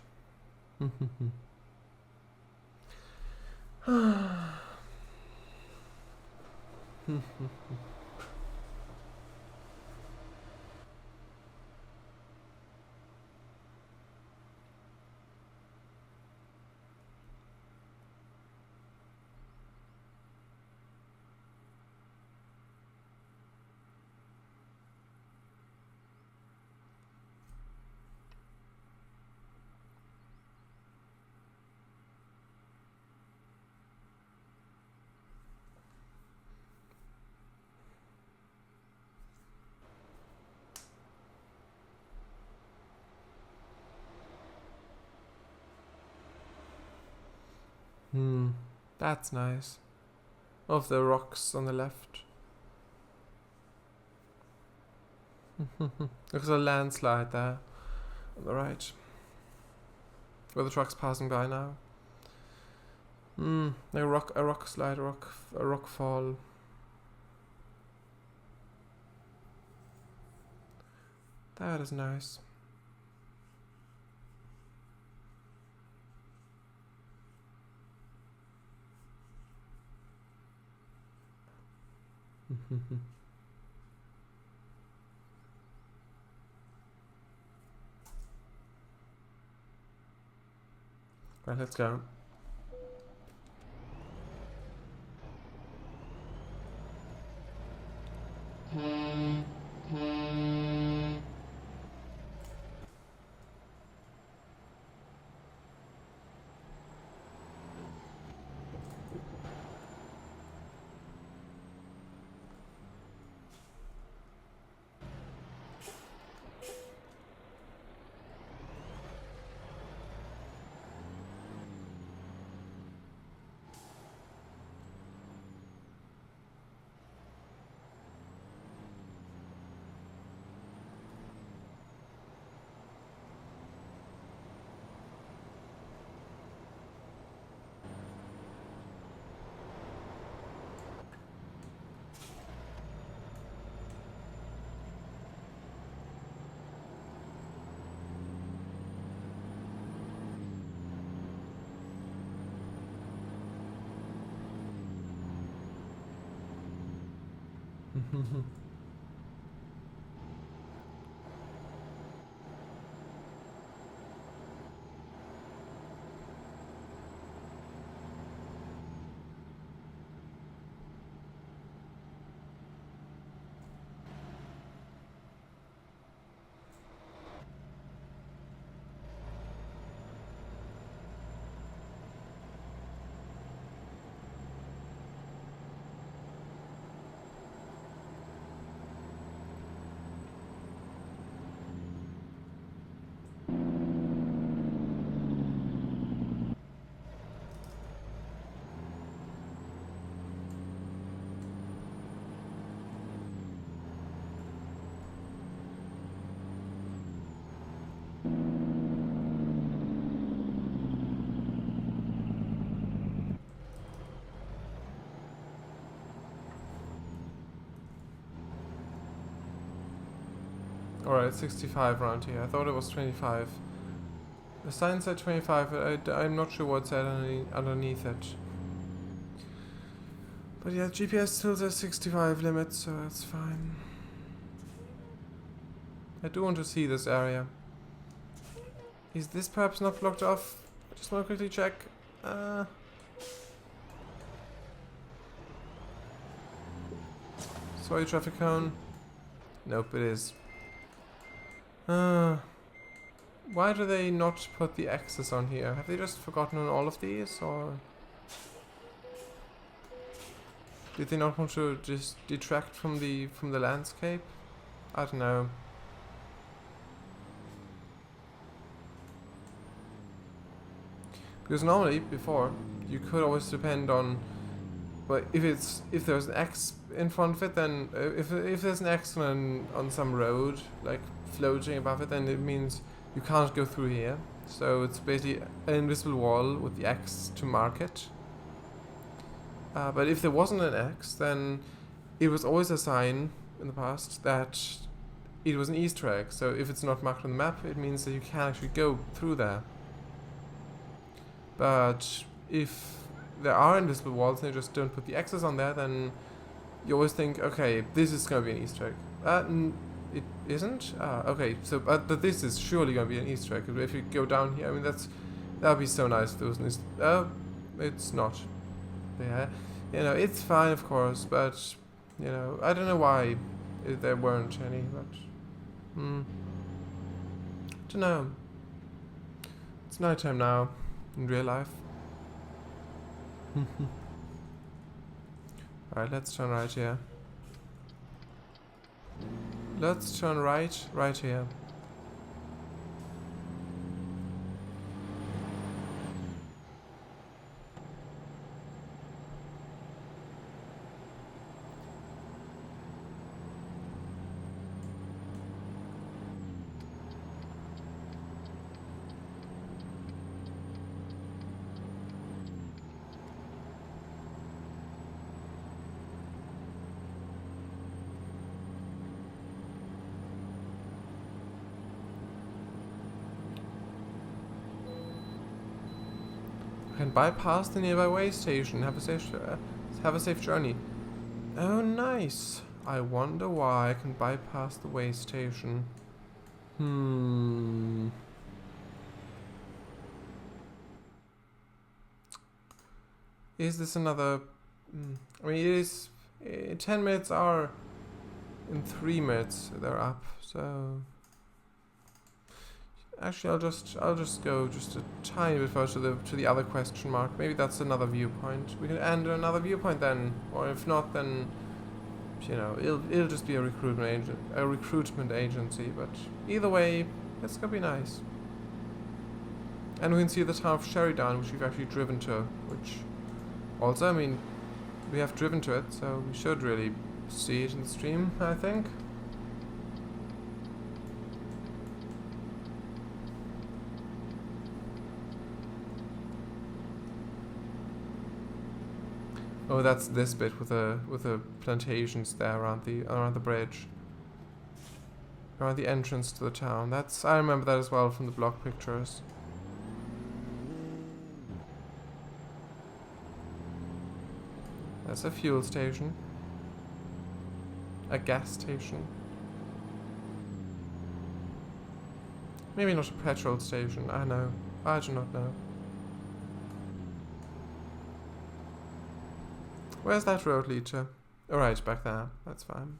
Speaker 1: That's nice. Of the rocks on the left. There's a landslide there on the right. Where the truck's passing by now. A rock slide, a rock fall. That is nice. Right, let's go. alright, 65 around here. I thought it was 25. The sign said 25, but I'm not sure what said underneath it. But yeah, GPS still says 65 limit, so that's fine. I do want to see this area. Is this perhaps not blocked off? I just want to quickly check. Sorry, traffic cone. Nope, it is. Why do they not put the X's on here? Have they just forgotten on all of these, or did they not want to just detract from the landscape? I don't know. Because normally, before, you could always depend on, but if there's an X in front of it, then if there's an X on some road, like floating above it, then it means you can't go through here. So it's basically an invisible wall with the X to mark it. But if there wasn't an X, then it was always a sign in the past that it was an Easter egg. So if it's not marked on the map, it means that you can actually go through there. But if there are invisible walls and they just don't put the X's on there, then you always think, okay, this is going to be an Easter egg. It isn't? Okay, so but this is surely going to be an Easter egg. If you go down here, I mean, that would be so nice if there was an Easter egg. It's not. Yeah, you know, it's fine, of course, but, you know, I don't know why there weren't any, but, don't know. It's nighttime now, in real life. Alright, let's turn right here. Let's turn right here. Can bypass the nearby way station. Have a safe journey. Oh, nice. I wonder why I can bypass the way station. Is this another? I mean, it is. 10 minutes are. In 3 minutes they're up. So. Actually, I'll just go just a tiny bit further to the other question mark. Maybe that's another viewpoint. We can end another viewpoint then, or if not, then you know it'll just be a recruitment agency. But either way, it's gonna be nice. And we can see the town of Sheridan, which we've actually driven to. Which also, I mean, we have driven to it, so we should really see it in the stream, I think. Oh, that's this bit with the plantations there around the bridge, around the entrance to the town. I remember that as well from the block pictures. That's a fuel station, a gas station. Maybe not a petrol station. I do not know. Where's that road lead to? Alright, back there. That's fine.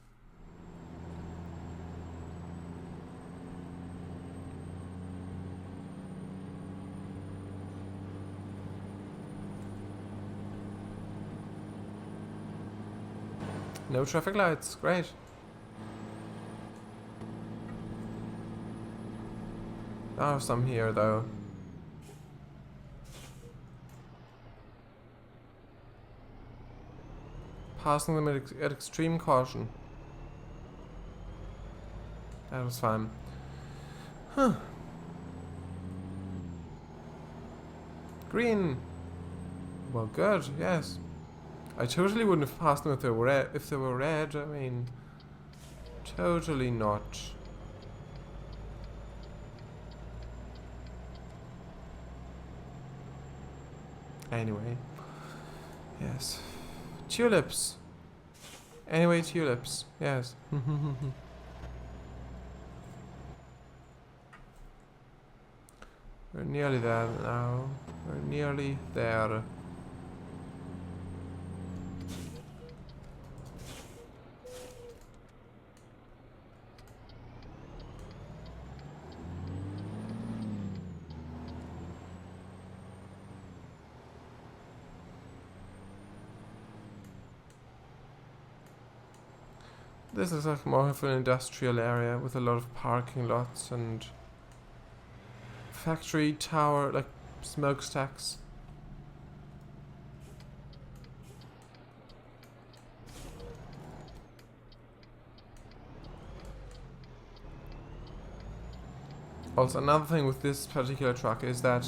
Speaker 1: No traffic lights. Great. There are some here, though. Passing them at extreme caution. That was fine. Huh. Green. Well, good. Yes. I totally wouldn't have passed them if they were red. I mean, totally not. Anyway. Yes. Tulips. Anyway, tulips. Yes. We're nearly there now. We're nearly there. This is like more of an industrial area with a lot of parking lots and factory tower, like smokestacks. Also, another thing with this particular truck is that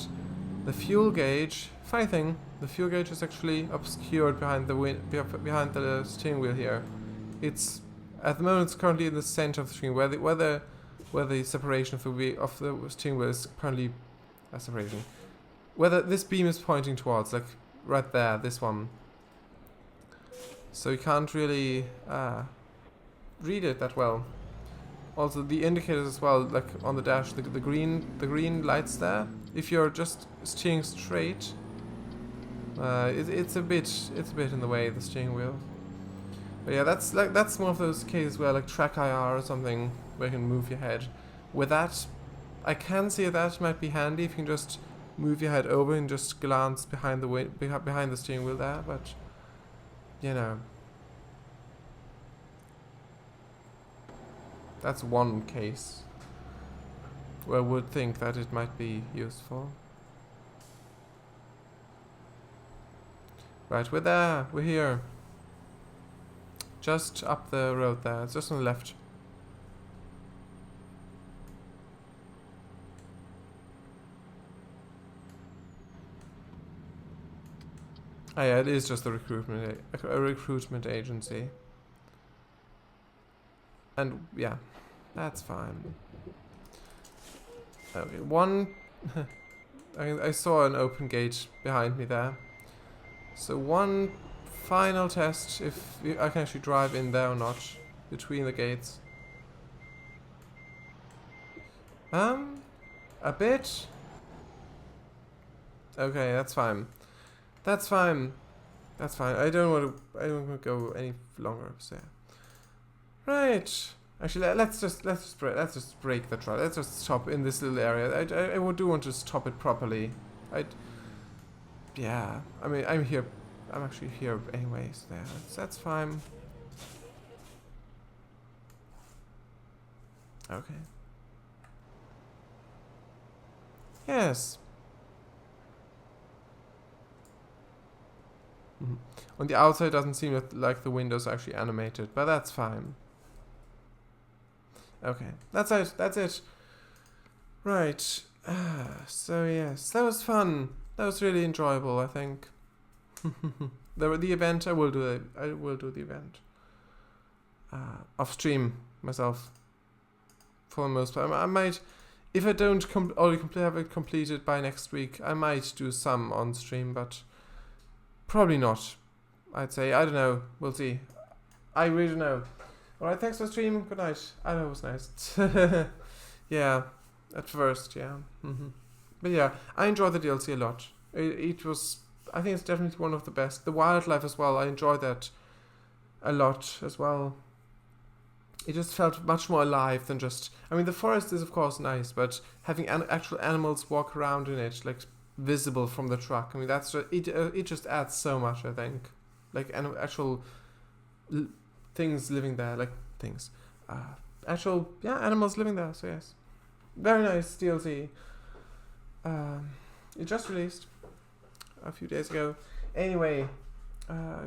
Speaker 1: the fuel gauge, funny thing, the fuel gauge is actually obscured behind behind the steering wheel here. It's at the moment it's currently in the center of the screen, where the separation of the steering wheel is currently a separation. Whether this beam is pointing towards, like right there, this one. So you can't really read it that well. Also, the indicators as well, like on the dash, the green lights there. If you're just steering straight, it's a bit in the way, the steering wheel. But yeah, that's one of those cases where like track IR or something where you can move your head. With that, I can see that might be handy if you can just move your head over and just glance behind the steering wheel there. But you know. That's one case where I would think that it might be useful. Right, we're there. We're here. Just up the road there. It's just on the left. Oh yeah, it is just a recruitment agency. And yeah, that's fine. Okay, one... I saw an open gate behind me there. So one final test if I can actually drive in there or not, between the gates. A bit? Okay, that's fine. That's fine. That's fine. I don't want to go any longer, so yeah. Right. Actually, let's just break the truck. Let's just stop in this little area. I do want to stop it properly. Yeah. I mean, I'm here. I'm actually here anyways. There. That's fine. Okay. Yes. On the outside, it doesn't seem like the windows are actually animated, but that's fine. Okay, that's it. That's it. Right. So yes, that was fun. That was really enjoyable, I think. The event, I will do the event. Off stream myself. For the most part, I might, if I don't have it completed by next week, I might do some on stream, but probably not. I'd say, I don't know. We'll see. I really don't know. Alright, thanks for stream. Good night. I know it was nice. Yeah, at first, yeah. But yeah, I enjoyed the DLC a lot. It was, I think it's definitely one of the best. The wildlife as well, I enjoyed that a lot as well. It just felt much more alive than just... I mean, the forest is of course nice, but having actual animals walk around in it, like visible from the truck, I mean, that's just, it just adds so much, I think. Like actual things living there, like things. Actual, yeah, animals living there, so yes. Very nice DLC. It just released a few days ago. Anyway,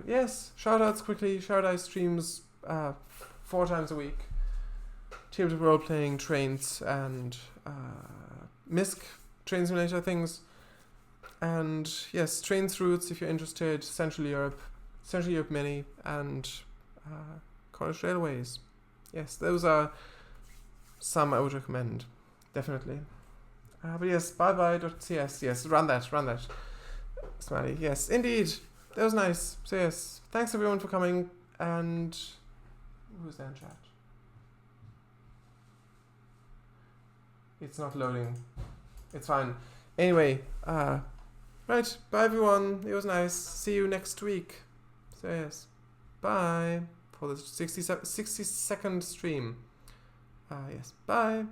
Speaker 1: yes, shoutouts quickly. Shoutout streams 4 times a week. Tabletop role-playing, trains, and MISC, Train Simulator things. And yes, trains routes if you're interested. Central Europe Mini, and Cornish Railways. Yes, those are some I would recommend, definitely. But yes, bye-bye.cs, yes, run that. Smiley. Yes, indeed. That was nice. So yes, thanks everyone for coming. And who's there in chat? It's not loading. It's fine. Anyway, right. Bye everyone. It was nice. See you next week. So yes, bye for the 60-second stream. Yes, bye.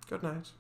Speaker 1: Good night.